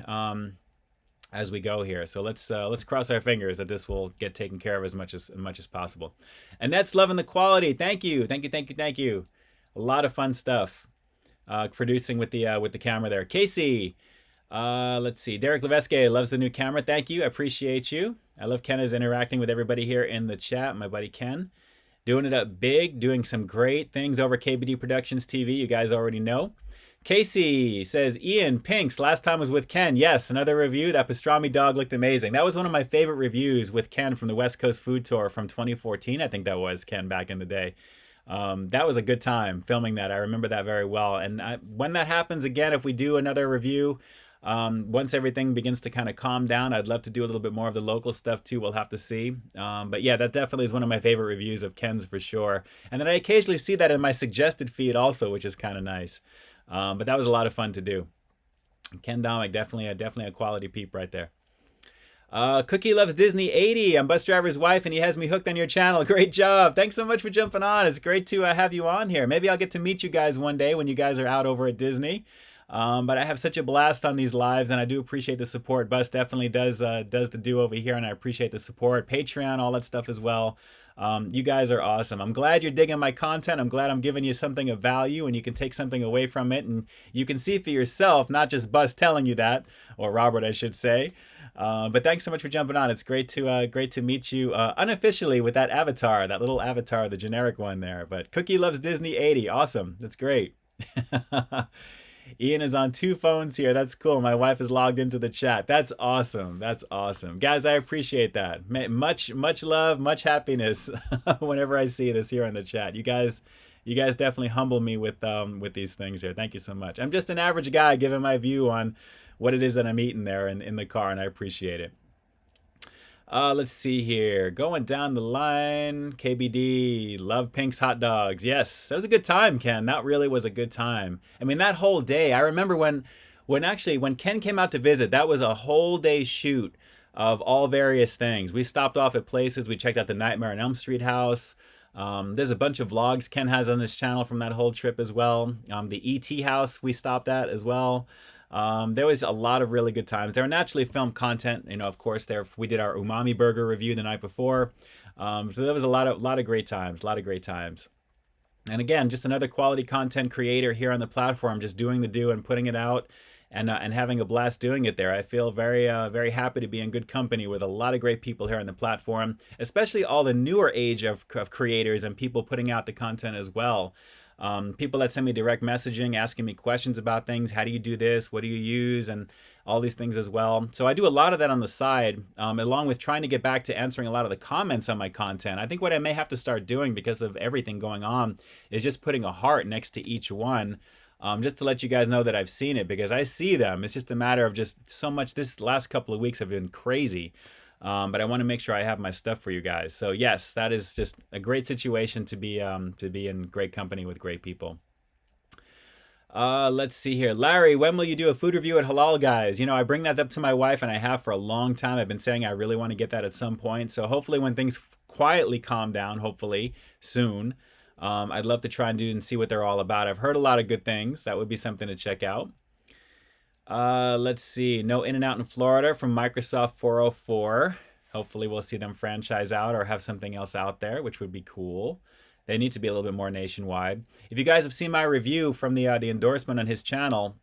as we go here. So let's cross our fingers that this will get taken care of as much as possible. And that's loving the quality. Thank you. A lot of fun stuff producing with the camera there. Casey, let's see. Derek Leveske loves the new camera. Thank you. I appreciate you. I love Ken is interacting with everybody here in the chat. My buddy Ken, doing it up big, doing some great things over KBD Productions TV. You guys already know. Casey says, Ian, Pinks, last time was with Ken. Yes, another review. That pastrami dog looked amazing. That was one of my favorite reviews with Ken from the West Coast Food Tour from 2014. I think that was Ken back in the day. That was a good time filming that. I remember that very well. And when that happens again, if we do another review, Once everything begins to kind of calm down, I'd love to do a little bit more of the local stuff too. We'll have to see. But yeah, that definitely is one of my favorite reviews of Ken's for sure. And then I occasionally see that in my suggested feed also, which is kind of nice. But that was a lot of fun to do. Ken Domick, definitely a quality peep right there. Cookie Loves Disney 80. I'm Bus Driver's wife, and he has me hooked on your channel. Great job. Thanks so much for jumping on. It's great to have you on here. Maybe I'll get to meet you guys one day when you guys are out over at Disney. But I have such a blast on these lives, and I do appreciate the support. Bus definitely does the do over here, and I appreciate the support. Patreon, all that stuff as well. You guys are awesome. I'm glad you're digging my content. I'm glad I'm giving you something of value, and you can take something away from it, and you can see for yourself, not just Bus telling you that, or Robert, I should say. But thanks so much for jumping on. It's great to meet you unofficially with that avatar, that little avatar, the generic one there. But Cookie Loves Disney 80. Awesome. That's great. Ian is on 2 phones here. That's cool. My wife is logged into the chat. That's awesome. That's awesome. Guys, I appreciate that. Much love, much happiness whenever I see this here in the chat. You guys definitely humble me with these things here. Thank you so much. I'm just an average guy giving my view on what it is that I'm eating there in the car, and I appreciate it. Let's see here. Going down the line. KBD. Love Pink's hot dogs. Yes, that was a good time, Ken. That really was a good time. I mean, that whole day. I remember when Ken came out to visit, that was a whole day shoot of all various things. We stopped off at places. We checked out the Nightmare on Elm Street house. There's a bunch of vlogs Ken has on his channel from that whole trip as well. The ET house we stopped at as well. There was a lot of really good times. There were naturally filmed content, of course. We did our umami burger review the night before. So there was a lot of great times, And again, just another quality content creator here on the platform, just doing the do and putting it out and having a blast doing it there. I feel very happy to be in good company with a lot of great people here on the platform, especially all the newer age of creators and people putting out the content as well. People that send me direct messaging, asking me questions about things. How do you do this? What do you use? And all these things as well. So I do a lot of that on the side, along with trying to get back to answering a lot of the comments on my content. I think what I may have to start doing because of everything going on is just putting a heart next to each one, just to let you guys know that I've seen it, because I see them. It's just a matter of just so much. This last couple of weeks have been crazy. But I want to make sure I have my stuff for you guys. So yes, that is just a great situation to be in great company with great people. Let's see here. Larry, when will you do a food review at Halal Guys? I bring that up to my wife, and I have for a long time. I've been saying I really want to get that at some point. So hopefully when things quietly calm down, hopefully soon, I'd love to try and do and see what they're all about. I've heard a lot of good things. That would be something to check out. Let's see. No In-N-Out in Florida from Microsoft 404. Hopefully we'll see them franchise out or have something else out there, which would be cool. They need to be a little bit more nationwide. If you guys have seen my review from the endorsement on his channel,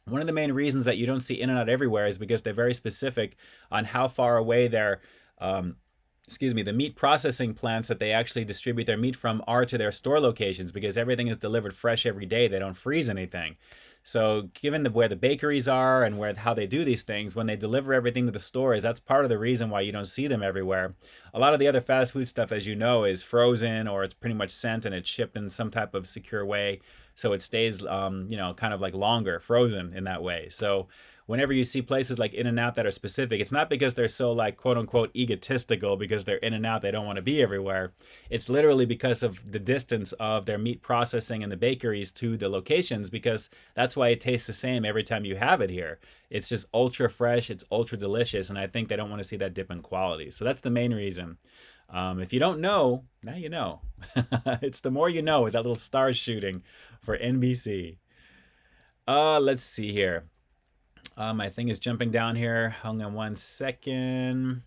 one of the main reasons that you don't see In-N-Out everywhere is because they're very specific on how far away their the meat processing plants that they actually distribute their meat from are to their store locations, because everything is delivered fresh every day. They don't freeze anything. So given where the bakeries are and how they do these things, when they deliver everything to the stores, that's part of the reason why you don't see them everywhere. A lot of the other fast food stuff, as you know, is frozen, or it's pretty much sent and it's shipped in some type of secure way. So it stays, kind of like longer, frozen in that way. So whenever you see places like In-N-Out that are specific, it's not because they're so like quote unquote egotistical because they're In-N-Out, they don't want to be everywhere. It's literally because of the distance of their meat processing and the bakeries to the locations, because that's why it tastes the same every time you have it here. It's just ultra fresh, it's ultra delicious, and I think they don't want to see that dip in quality. So that's the main reason. If you don't know, now you know. It's the more you know with that little star shooting for NBC. Let's see here. My thing is jumping down here. Hang on one second.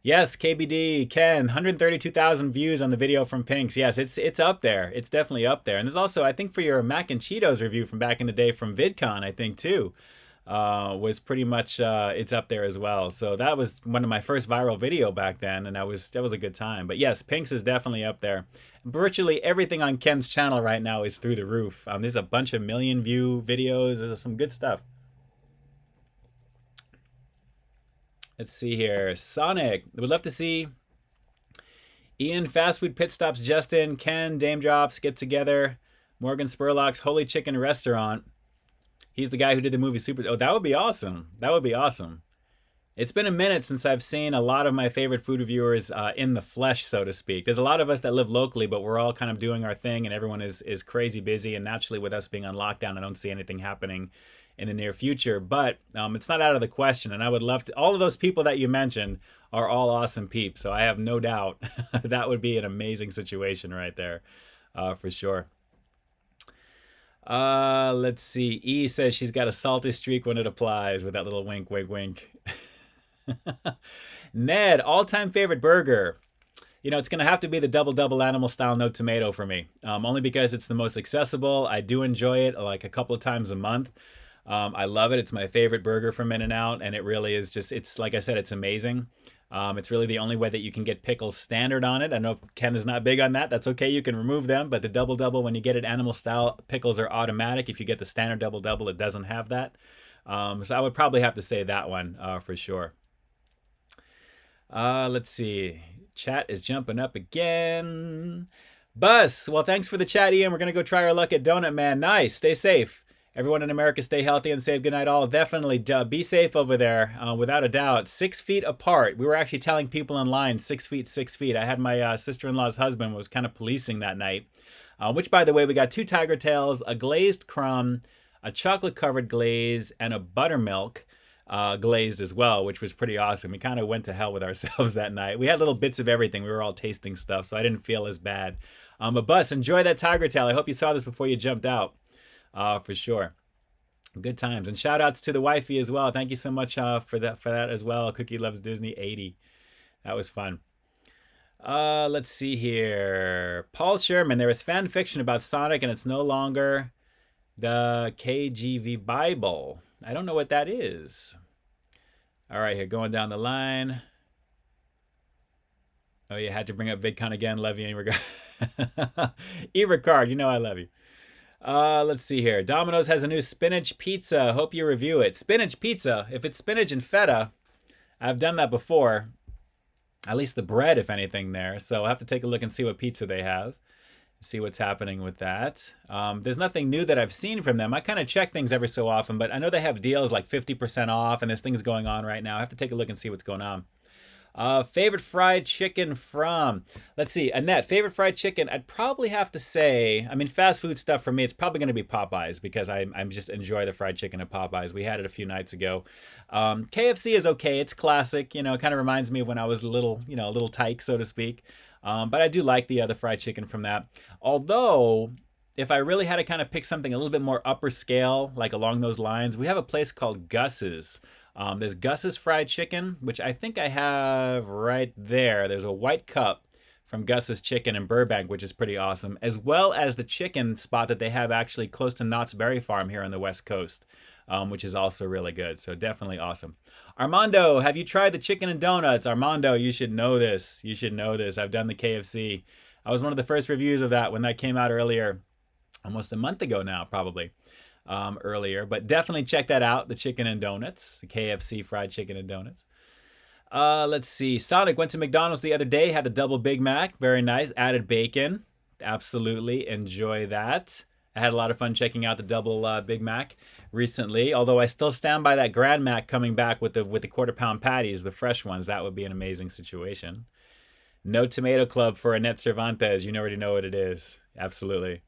Yes, KBD, Ken, 132,000 views on the video from Pink's. Yes, it's up there. It's definitely up there. And there's also, I think, for your Mac and Cheetos review from back in the day from VidCon, I think, too, was pretty much, it's up there as well. So that was one of my first viral video back then, and that was a good time. But yes, Pink's is definitely up there. Virtually everything on Ken's channel right now is through the roof. There's a bunch of million view videos. There's some good stuff. Let's see here. Sonic. Would love to see Ian, Fast Food Pit Stops, Justin, Ken, Dame Drops, Get Together, Morgan Spurlock's Holy Chicken Restaurant. He's the guy who did the movie Super. Oh, that would be awesome. That would be awesome. It's been a minute since I've seen a lot of my favorite food reviewers in the flesh, so to speak. There's a lot of us that live locally, but we're all kind of doing our thing, and everyone is crazy busy. And naturally, with us being on lockdown, I don't see anything happening in the near future. But it's not out of the question, and I would love to. All of those people that you mentioned are all awesome peeps, so I have no doubt that would be an amazing situation right there, for sure. Let's see. E says she's got a salty streak when it applies with that little wink, wink, wink. Ned, all-time favorite burger. You know, it's going to have to be the double animal style no tomato for me. Only because it's the most accessible. I do enjoy it like a couple of times a month. I love it. It's my favorite burger from In-N-Out, and it really is just, it's like I said, it's amazing. It's really the only way that you can get pickles standard on it. I know Ken is not big on that. That's okay. You can remove them, but the double, when you get it animal style, pickles are automatic. If you get the standard double, it doesn't have that. So I would probably have to say that one for sure. Let's see. Chat is jumping up again. Bus, well, thanks for the chat, Ian. We're going to go try our luck at Donut Man. Nice. Stay safe. Everyone in America, stay healthy and safe. Good night, all. Definitely be safe over there, without a doubt. 6 feet apart. We were actually telling people in line 6 feet, 6 feet. I had my sister-in-law's husband was kind of policing that night, which, by the way, we got 2 tiger tails, a glazed crumb, a chocolate-covered glaze, and a buttermilk glazed as well, which was pretty awesome. We kind of went to hell with ourselves that night. We had little bits of everything. We were all tasting stuff, so I didn't feel as bad. But Bus, enjoy that tiger tail. I hope you saw this before you jumped out. For sure. Good times. And shout outs to the wifey as well. Thank you so much for that as well. Cookie Loves Disney 80. That was fun. Let's see here. Paul Sherman, there is fan fiction about Sonic and it's no longer the KGV Bible. I don't know what that is. All right, here, going down the line. Oh, you had to bring up VidCon again. Love you. E-Ricard, you know I love you. Let's see here. Domino's has a new spinach pizza. Hope you review it. Spinach pizza. If it's spinach and feta, I've done that before. At least the bread, if anything, there. So I'll have to take a look and see what pizza they have. See what's happening with that. There's nothing new that I've seen from them. I kind of check things every so often, but I know they have deals like 50% off, and there's things going on right now. I have to take a look and see what's going on. Favorite fried chicken from, let's see, Annette, favorite fried chicken, I'd probably have to say, I mean, fast food stuff for me, it's probably going to be Popeyes because I just enjoy the fried chicken at Popeyes. We had it a few nights ago. KFC is okay. It's classic, you know, it kind of reminds me of when I was a little tyke, so to speak. But I do like the fried chicken from that. Although, if I really had to kind of pick something a little bit more upper scale, like along those lines, we have a place called Gus's. There's Gus's fried chicken, which I think I have right there. There's a white cup from Gus's Chicken in Burbank, which is pretty awesome, as well as the chicken spot that they have actually close to Knott's Berry Farm here on the West Coast, which is also really good. So definitely awesome. Armando, have you tried the chicken and donuts? Armando, you should know this. You should know this. I've done the KFC. I was one of the first reviews of that when that came out earlier, almost a month ago now, probably. Earlier, but definitely check that out, the chicken and donuts, the KFC fried chicken and donuts. Let's see, Sonic went to McDonald's the other day, had the double Big Mac, very nice, added bacon, absolutely enjoy that. I had a lot of fun checking out the double Big Mac recently, although I still stand by that Grand Mac coming back with the quarter-pound patties, the fresh ones. That would be an amazing situation. No Tomato Club for Annette Cervantes, you already know what it is, absolutely.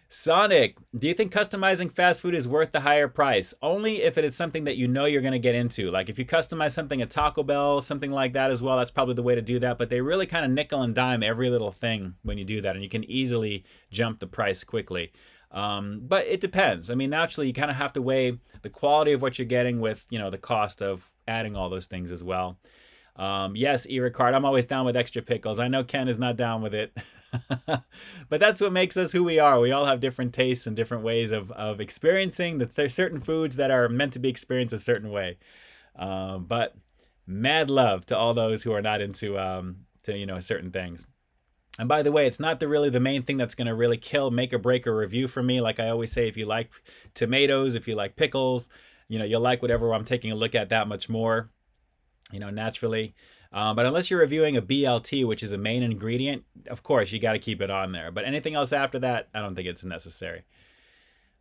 Sonic, do you think customizing fast food is worth the higher price? Only if it is something that you know you're going to get into. Like if you customize something at Taco Bell, something like that as well, that's probably the way to do that. But they really kind of nickel and dime every little thing when you do that. And you can easily jump the price quickly. But it depends. I mean, naturally, you kind of have to weigh the quality of what you're getting with, you know, the cost of adding all those things as well. Yes, E-Ricard, I'm always down with extra pickles. I know Ken is not down with it. But that's what makes us who we are. We all have different tastes and different ways of experiencing certain foods that are meant to be experienced a certain way. But mad love to all those who are not into certain things. And by the way, it's not really the main thing that's going to really make or break a review for me. Like I always say, if you like tomatoes, if you like pickles, you know, you'll like whatever I'm taking a look at that much more, you know, naturally. But unless you're reviewing a BLT, which is a main ingredient, of course, you got to keep it on there. But anything else after that, I don't think it's necessary.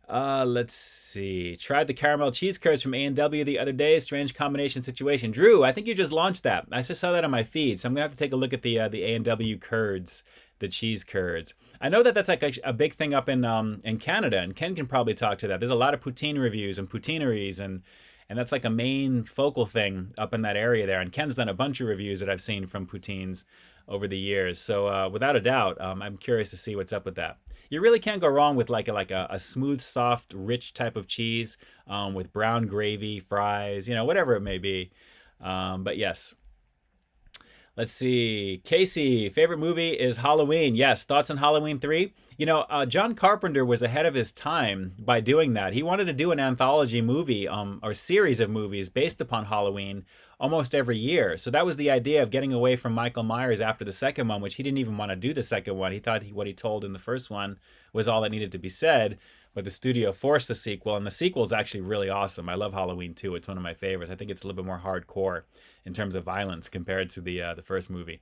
Let's see. Tried the caramel cheese curds from A&W the other day. Strange combination situation. Drew, I think you just launched that. I just saw that on my feed, so I'm gonna have to take a look at the A&W curds, the cheese curds. I know that that's like a big thing up in Canada, and Ken can probably talk to that. There's a lot of poutine reviews and poutineries, and that's like a main focal thing up in that area there. And Ken's done a bunch of reviews that I've seen from poutines over the years. So without a doubt, I'm curious to see what's up with that. You really can't go wrong with like a smooth, soft, rich type of cheese with brown gravy, fries, you know, whatever it may be. But yes. Let's see. Casey, favorite movie is Halloween. Yes. Thoughts on Halloween 3? You know, John Carpenter was ahead of his time by doing that. He wanted to do an anthology movie or series of movies based upon Halloween almost every year. So that was the idea of getting away from Michael Myers after the second one, which he didn't even want to do the second one. He thought what he told in the first one was all that needed to be said. But the studio forced the sequel, and the sequel is actually really awesome. I love Halloween 2. It's one of my favorites. I think it's a little bit more hardcore in terms of violence compared to the first movie.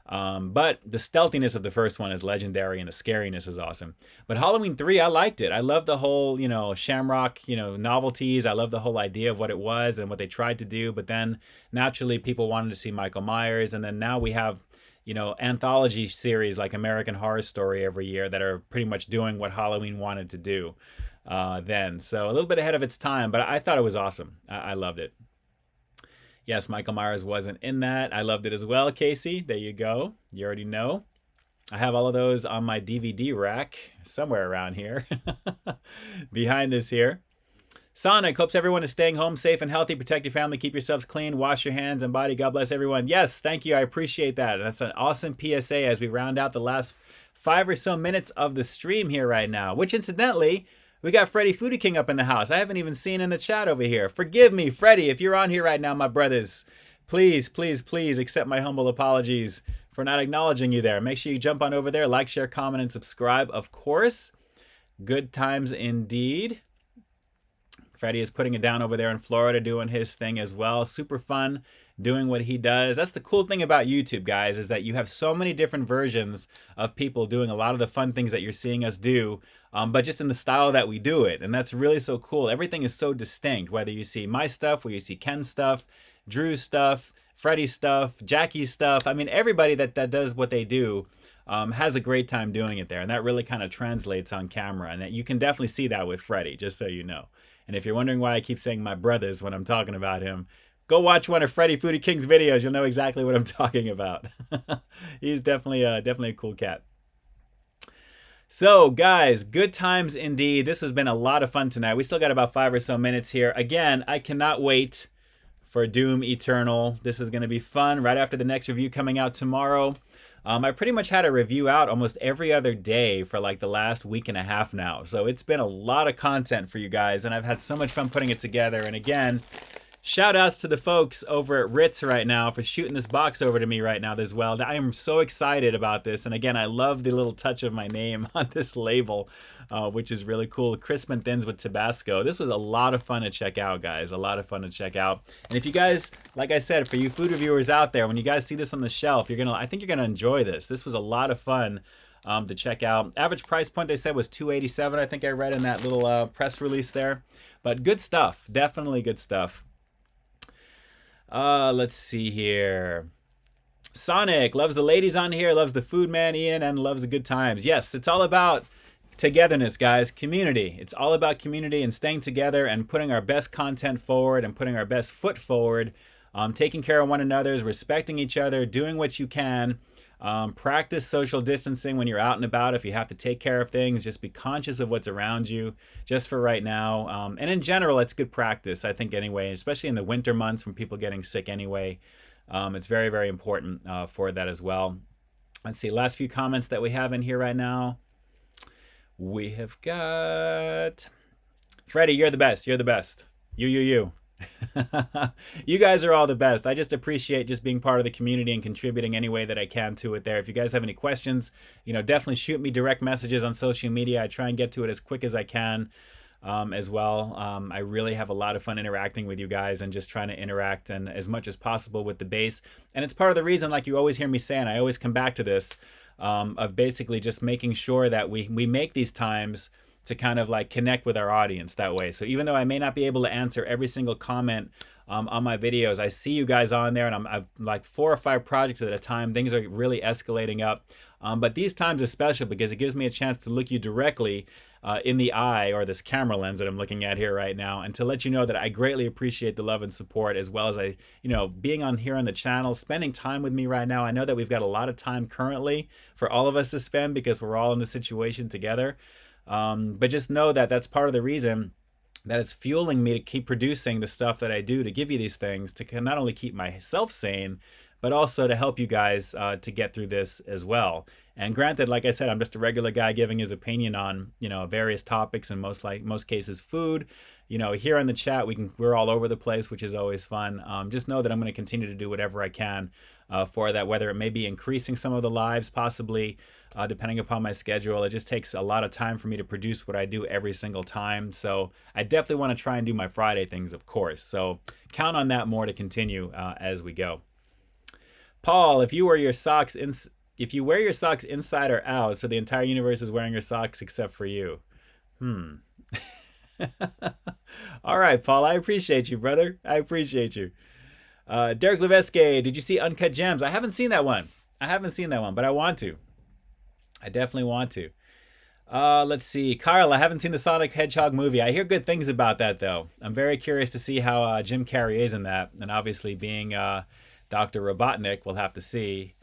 But the stealthiness of the first one is legendary, and the scariness is awesome. But Halloween 3, I liked it. I love the whole, you know, Shamrock, you know, novelties. I love the whole idea of what it was and what they tried to do. But then naturally, people wanted to see Michael Myers, and then now we have, you know, anthology series like American Horror Story every year that are pretty much doing what Halloween wanted to do then. So a little bit ahead of its time, but I thought it was awesome. I loved it. Yes, Michael Myers wasn't in that. I loved it as well, Casey. There you go. You already know. I have all of those on my DVD rack somewhere around here. Behind this here. Sonic hopes everyone is staying home safe and healthy. Protect your family, keep yourselves clean, wash your hands and body. God bless everyone. Yes, thank you. I appreciate that. That's an awesome PSA as we round out the last 5 or so minutes of the stream here right now, which incidentally, we got Freddy Foodie King up in the house. I haven't even seen in the chat over here. Forgive me, Freddy, if you're on here right now, my brothers. Please, please, please accept my humble apologies for not acknowledging you there. Make sure you jump on over there, like, share, comment, and subscribe, of course. Good times indeed. Freddie is putting it down over there in Florida, doing his thing as well. Super fun doing what he does. That's the cool thing about YouTube, guys, is that you have so many different versions of people doing a lot of the fun things that you're seeing us do, but just in the style that we do it. And that's really so cool. Everything is so distinct, whether you see my stuff, whether you see Ken's stuff, Drew's stuff, Freddie's stuff, Jackie's stuff. I mean, everybody that does what they do has a great time doing it there. And that really kind of translates on camera. And that you can definitely see that with Freddie, just so you know. And if you're wondering why I keep saying my brothers when I'm talking about him, go watch one of Freddy Foodie King's videos. You'll know exactly what I'm talking about. He's definitely a cool cat. So, guys, good times indeed. This has been a lot of fun tonight. We still got about 5 or so minutes here. Again, I cannot wait for Doom Eternal. This is going to be fun right after the next review coming out tomorrow. I pretty much had a review out almost every other day for like the last week and a half now. So it's been a lot of content for you guys, and I've had so much fun putting it together. And again, shout outs to the folks over at Ritz right now for shooting this box over to me right now as well. I am so excited about this. And again, I love the little touch of my name on this label, which is really cool. Crisp and Thins with Tabasco. This was a lot of fun to check out, guys. A lot of fun to check out. And if you guys, like I said, for you food reviewers out there, when you guys see this on the shelf, I think you're gonna enjoy this. This was a lot of fun to check out. Average price point, they said, was $287. I think I read in that little press release there. But good stuff. Definitely good stuff. Let's see here. Sonic loves the ladies on here, loves the food man Ian, and loves the good times. Yes, it's all about togetherness, guys. Community. It's all about community and staying together and putting our best content forward and putting our best foot forward. Taking care of one another, respecting each other, doing what you can. Practice social distancing when you're out and about. If you have to take care of things, just be conscious of what's around you just for right now. And in general, it's good practice, I think, anyway, especially in the winter months when people are getting sick anyway. It's very, very important for that as well. Let's see, last few comments that we have in here right now. We have got Freddie, you're the best. You're the best. You. You guys are all the best. I just appreciate just being part of the community and contributing any way that I can to it there. If you guys have any questions, definitely shoot me direct messages on social media. I try and get to it as quick as I can as well. I really have a lot of fun interacting with you guys and just trying to interact and as much as possible with the base. And it's part of the reason, like you always hear me saying, I always come back to this, of basically just making sure that we make these times to kind of like connect with our audience that way. So even though I may not be able to answer every single comment on my videos, I see you guys on there, and I've like 4 or 5 projects at a time. Things are really escalating up. But these times are special because it gives me a chance to look you directly in the eye, or this camera lens that I'm looking at here right now, and to let you know that I greatly appreciate the love and support, as well as being on here on the channel, spending time with me right now. I know that we've got a lot of time currently for all of us to spend because we're all in the situation together. But just know that that's part of the reason that it's fueling me to keep producing the stuff that I do, to give you these things, to not only keep myself sane, but also to help you guys to get through this as well. And granted, like I said, I'm just a regular guy giving his opinion on various topics, and most cases food. Here in the chat we're all over the place, which is always fun. Just know that I'm going to continue to do whatever I can for that, whether it may be increasing some of the lives, possibly depending upon my schedule. It just takes a lot of time for me to produce what I do every single time. So I definitely want to try and do my Friday things, of course. So count on that more to continue as we go. Paul, if you wear your socks inside or out, so the entire universe is wearing your socks except for you. All right, Paul, I appreciate you, brother. I appreciate you. Derek Levesque, did you see Uncut Gems? I haven't seen that one. But I want to. I definitely want to. Let's see. Carl, I haven't seen the Sonic Hedgehog movie. I hear good things about that, though. I'm very curious to see how Jim Carrey is in that. And obviously being Dr. Robotnik, we'll have to see.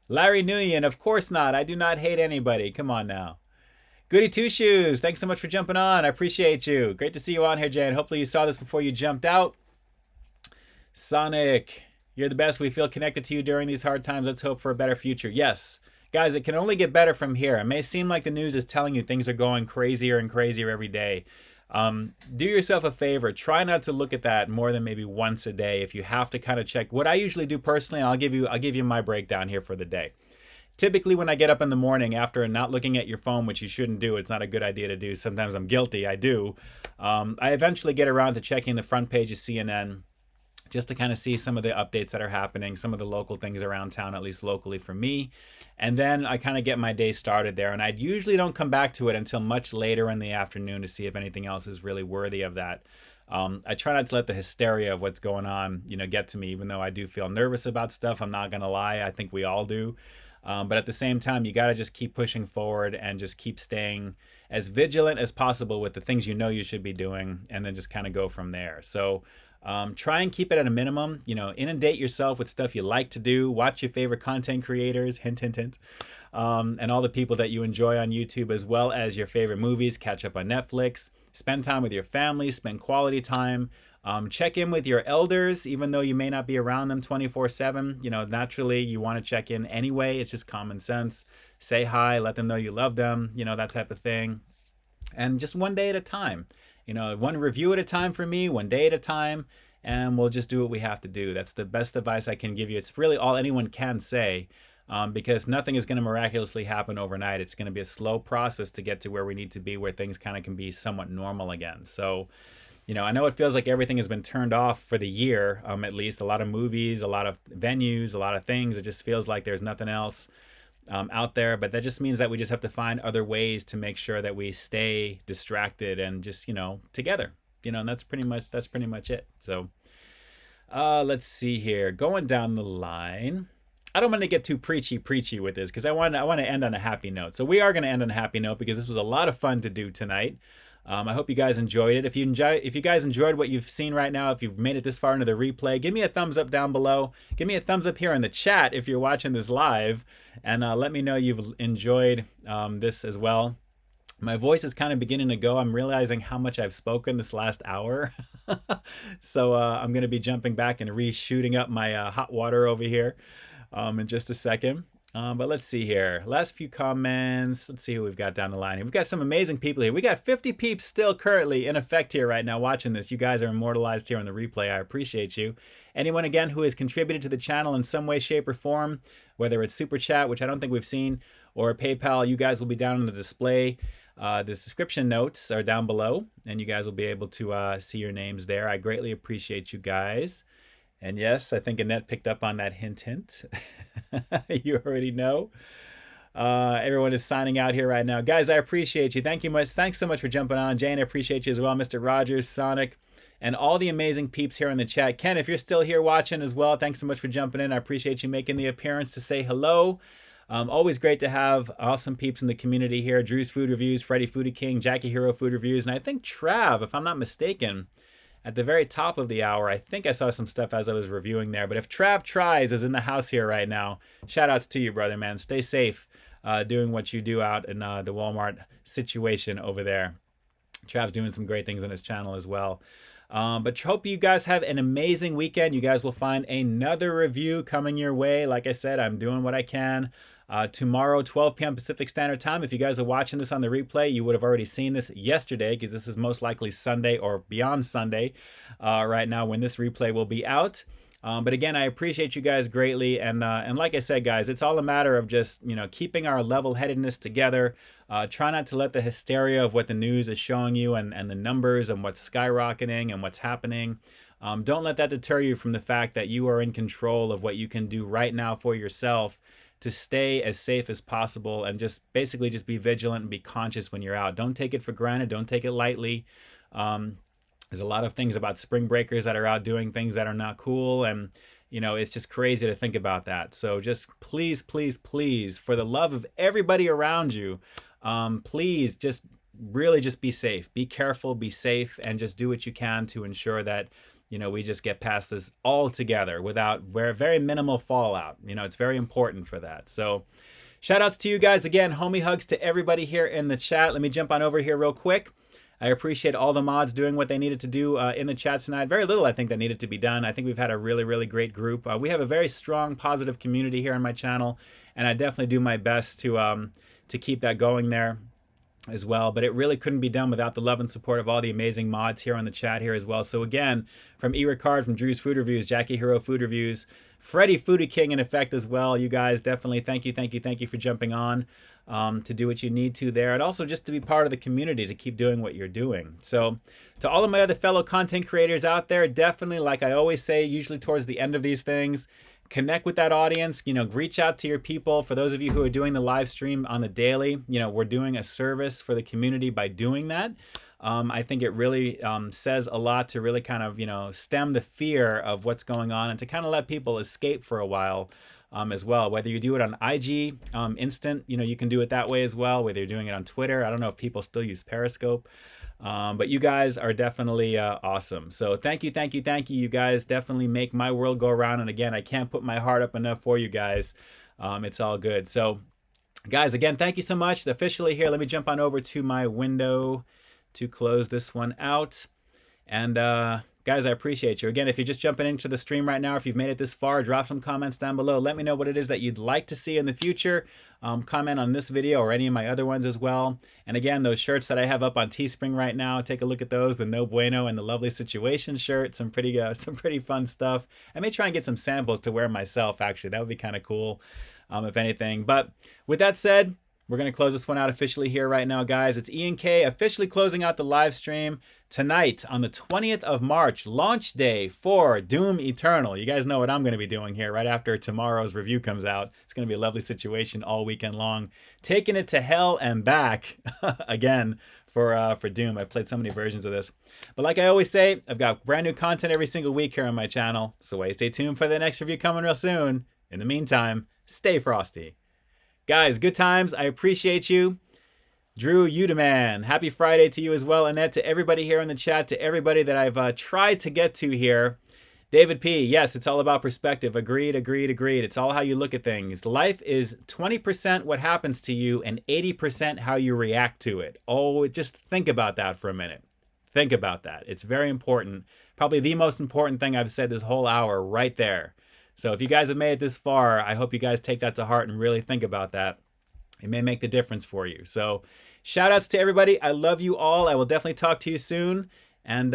Larry Nguyen, of course not. I do not hate anybody. Come on now. Goody Two Shoes, thanks so much for jumping on. I appreciate you. Great to see you on here, Jan. Hopefully you saw this before you jumped out. Sonic, you're the best. We feel connected to you during these hard times. Let's hope for a better future. Yes. Guys, it can only get better from here. It may seem like the news is telling you things are going crazier and crazier every day. Do yourself a favor. Try not to look at that more than maybe once a day. If you have to kind of check, what I usually do personally, and I'll give you my breakdown here for the day. Typically, when I get up in the morning after not looking at your phone, which you shouldn't do, it's not a good idea to do. Sometimes I'm guilty, I do. I eventually get around to checking the front page of CNN, just to kind of see some of the updates that are happening, some of the local things around town, at least locally for me. And then I kind of get my day started there. And I usually don't come back to it until much later in the afternoon to see if anything else is really worthy of that. I try not to let the hysteria of what's going on, get to me, even though I do feel nervous about stuff. I'm not going to lie. I think we all do. But at the same time, you got to just keep pushing forward and just keep staying as vigilant as possible with the things you should be doing, and then just kind of go from there. So try and keep it at a minimum. Inundate yourself with stuff you like to do. Watch your favorite content creators, hint, hint, hint, and all the people that you enjoy on YouTube, as well as your favorite movies. Catch up on Netflix. Spend time with your family. Spend quality time. Check in with your elders, even though you may not be around them 24/7. Naturally, you want to check in anyway. It's just common sense. Say hi. Let them know you love them. That type of thing. And just one day at a time. One review at a time for me, one day at a time, and we'll just do what we have to do. That's the best advice I can give you. It's really all anyone can say, because nothing is going to miraculously happen overnight. It's going to be a slow process to get to where we need to be, where things kind of can be somewhat normal again. So, I know it feels like everything has been turned off for the year, at least. A lot of movies, a lot of venues, a lot of things. It just feels like there's nothing else out there, but that just means that we just have to find other ways to make sure that we stay distracted and just together, and that's pretty much it. So let's see here, going down the line. I don't want to get too preachy with this, because I want to end on a happy note. So we are going to end on a happy note, because this was a lot of fun to do tonight. I hope you guys enjoyed it. If you guys enjoyed what you've seen right now, if you've made it this far into the replay, give me a thumbs up down below. Give me a thumbs up here in the chat if you're watching this live, and let me know you've enjoyed this as well. My voice is kind of beginning to go. I'm realizing how much I've spoken this last hour. So I'm going to be jumping back and re-shooting up my hot water over here in just a second. But let's see here. Last few comments. Let's see who we've got down the line here. We've got some amazing people here. We got 50 peeps still currently in effect here right now watching this. You guys are immortalized here on the replay. I appreciate you. Anyone, again, who has contributed to the channel in some way, shape, or form, whether it's Super Chat, which I don't think we've seen, or PayPal, you guys will be down in the display. The description notes are down below, and you guys will be able to see your names there. I greatly appreciate you guys. And yes, I think Annette picked up on that hint. You already know. Everyone is signing out here right now. Guys, I appreciate you. Thank you much. Thanks so much for jumping on. Jane, I appreciate you as well. Mr. Rogers, Sonic, and all the amazing peeps here in the chat. Ken, if you're still here watching as well, thanks so much for jumping in. I appreciate you making the appearance to say hello. Always great to have awesome peeps in the community here. Drew's Food Reviews, Freddie Foodie King, Jackie Hero Food Reviews, and I think Trav, if I'm not mistaken, at the very top of the hour, I think I saw some stuff as I was reviewing there. But if Trav Tries is in the house here right now, shout outs to you, brother, man. Stay safe doing what you do out in the Walmart situation over there. Trav's doing some great things on his channel as well. But hope you guys have an amazing weekend. You guys will find another review coming your way. Like I said, I'm doing what I can. Tomorrow, 12 p.m. Pacific Standard Time. If you guys are watching this on the replay, you would have already seen this yesterday because this is most likely Sunday or beyond Sunday right now when this replay will be out. But again, I appreciate you guys greatly. And like I said, guys, it's all a matter of just, keeping our level-headedness together. Try not to let the hysteria of what the news is showing you and the numbers and what's skyrocketing and what's happening. Don't let that deter you from the fact that you are in control of what you can do right now for yourself to stay as safe as possible and just basically just be vigilant and be conscious when you're out. Don't take it for granted. Don't take it lightly. There's a lot of things about spring breakers that are out doing things that are not cool. And, it's just crazy to think about that. So just please, please, please, for the love of everybody around you, please just really just be safe. Be careful, be safe, and just do what you can to ensure that we just get past this all together without very minimal fallout. It's very important for that. So shout outs to you guys again. Homie hugs to everybody here in the chat. Let me jump on over here real quick. I appreciate all the mods doing what they needed to do in the chat tonight. Very little, I think, that needed to be done. I think we've had a really, really great group. We have a very strong, positive community here on my channel, and I definitely do my best to keep that going there as well. But it really couldn't be done without the love and support of all the amazing mods here on the chat here as well. So again, from E. Ricard, from Drew's Food Reviews, Jackie Hero Food Reviews, Freddie Foodie King in effect as well. You guys definitely thank you for jumping on to do what you need to there, and also just to be part of the community to keep doing what you're doing. So to all of my other fellow content creators out there, definitely, like I always say, usually towards the end of these things, connect with that audience, reach out to your people. For those of you who are doing the live stream on the daily, we're doing a service for the community by doing that. I think it really says a lot to really kind of, stem the fear of what's going on and to kind of let people escape for a while as well. Whether you do it on IG Instant, you can do it that way as well. Whether you're doing it on Twitter, I don't know if people still use Periscope. But you guys are definitely awesome. So thank you. You guys definitely make my world go around. And again, I can't put my heart up enough for you guys. It's all good. So guys, again, thank you so much. Officially here, let me jump on over to my window to close this one out. And guys, I appreciate you. Again, if you're just jumping into the stream right now, if you've made it this far, drop some comments down below. Let me know what it is that you'd like to see in the future. Comment on this video or any of my other ones as well. And again, those shirts that I have up on Teespring right now, take a look at those, the No Bueno and the Lovely Situation shirt, some pretty fun stuff. I may try and get some samples to wear myself, actually. That would be kind of cool, if anything. But with that said, we're going to close this one out officially here right now, guys. It's Ian K officially closing out the live stream tonight on the 20th of March, launch day for Doom Eternal. You guys know what I'm going to be doing here right after tomorrow's review comes out. It's going to be a lovely situation all weekend long. Taking it to hell and back again for Doom. I've played so many versions of this. But like I always say, I've got brand new content every single week here on my channel. So stay tuned for the next review coming real soon. In the meantime, stay frosty. Guys, good times. I appreciate you. Drew, you the man. Happy Friday to you as well, Annette, to everybody here in the chat, to everybody that I've tried to get to here. David P, yes, it's all about perspective. Agreed. It's all how you look at things. Life is 20% what happens to you and 80% how you react to it. Oh, just think about that for a minute. Think about that. It's very important. Probably the most important thing I've said this whole hour right there. So if you guys have made it this far, I hope you guys take that to heart and really think about that. It may make the difference for you. So shout outs to everybody. I love you all. I will definitely talk to you soon. And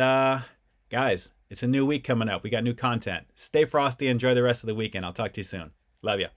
guys, it's a new week coming up. We got new content. Stay frosty. Enjoy the rest of the weekend. I'll talk to you soon. Love you.